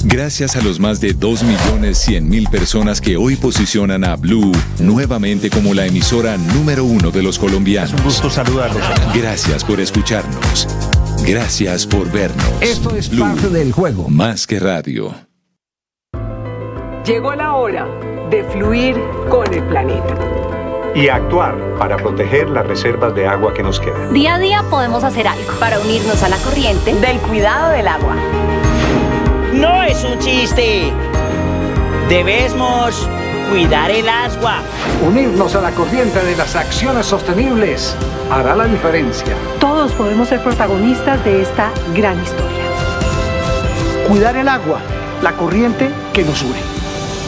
[SPEAKER 6] Gracias a los más de 2.100.000 personas que hoy posicionan a Blue nuevamente como la emisora número 1 de los colombianos.
[SPEAKER 20] Es un gusto saludarlos.
[SPEAKER 6] Gracias por escucharnos. Gracias por vernos.
[SPEAKER 3] Esto es
[SPEAKER 6] Blue,
[SPEAKER 3] parte del juego.
[SPEAKER 6] más que radio.
[SPEAKER 2] Llegó la hora
[SPEAKER 7] de fluir con el planeta.
[SPEAKER 17] Y actuar para proteger las reservas de agua que nos quedan.
[SPEAKER 19] Día a día podemos hacer algo para unirnos a la corriente del cuidado del agua.
[SPEAKER 21] No es un chiste. Debemos cuidar el agua.
[SPEAKER 3] Unirnos a la corriente de las acciones sostenibles hará la diferencia.
[SPEAKER 7] Todos podemos ser protagonistas de esta gran historia.
[SPEAKER 3] Cuidar el agua, la corriente que nos une.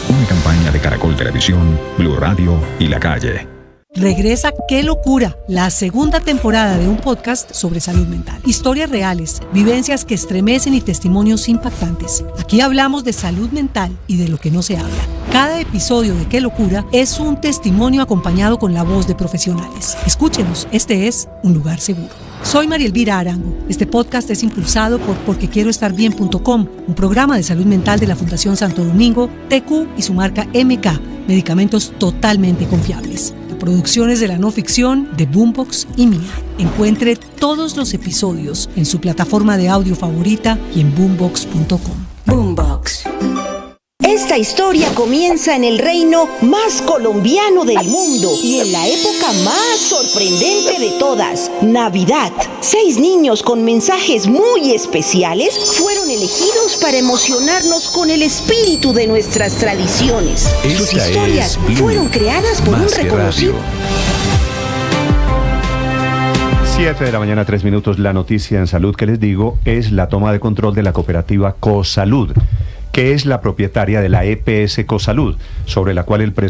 [SPEAKER 13] Una campaña de Caracol Televisión, Blue Radio y La Calle.
[SPEAKER 7] Regresa ¡Qué locura! La segunda temporada de un podcast sobre salud mental. Historias reales, vivencias que estremecen y testimonios impactantes. Aquí hablamos de salud mental y de lo que no se habla. Cada episodio de ¡Qué locura! Es un testimonio acompañado con la voz de profesionales. Escúchenos, este es Un Lugar Seguro. Soy María Elvira Arango. Este podcast es impulsado por porquequieroestarbien.com, un programa de salud mental de la Fundación Santo Domingo, TQ y su marca MK, medicamentos totalmente confiables. Producciones de la no ficción de Boombox y Mía. Encuentre todos los episodios en su plataforma de audio favorita y en boombox.com.
[SPEAKER 22] Boombox. Esta historia comienza en el reino más colombiano del mundo y en la época más sorprendente de todas, Navidad. 6 niños con mensajes muy especiales fueron elegidos para emocionarnos con el espíritu de nuestras tradiciones. Sus historias fueron creadas por un reconocido...
[SPEAKER 20] 7 de la mañana, 3 minutos. La noticia en salud que les digo es la toma de control de la cooperativa Cosalud, que es la propietaria de la EPS Cosalud, sobre la cual el presidente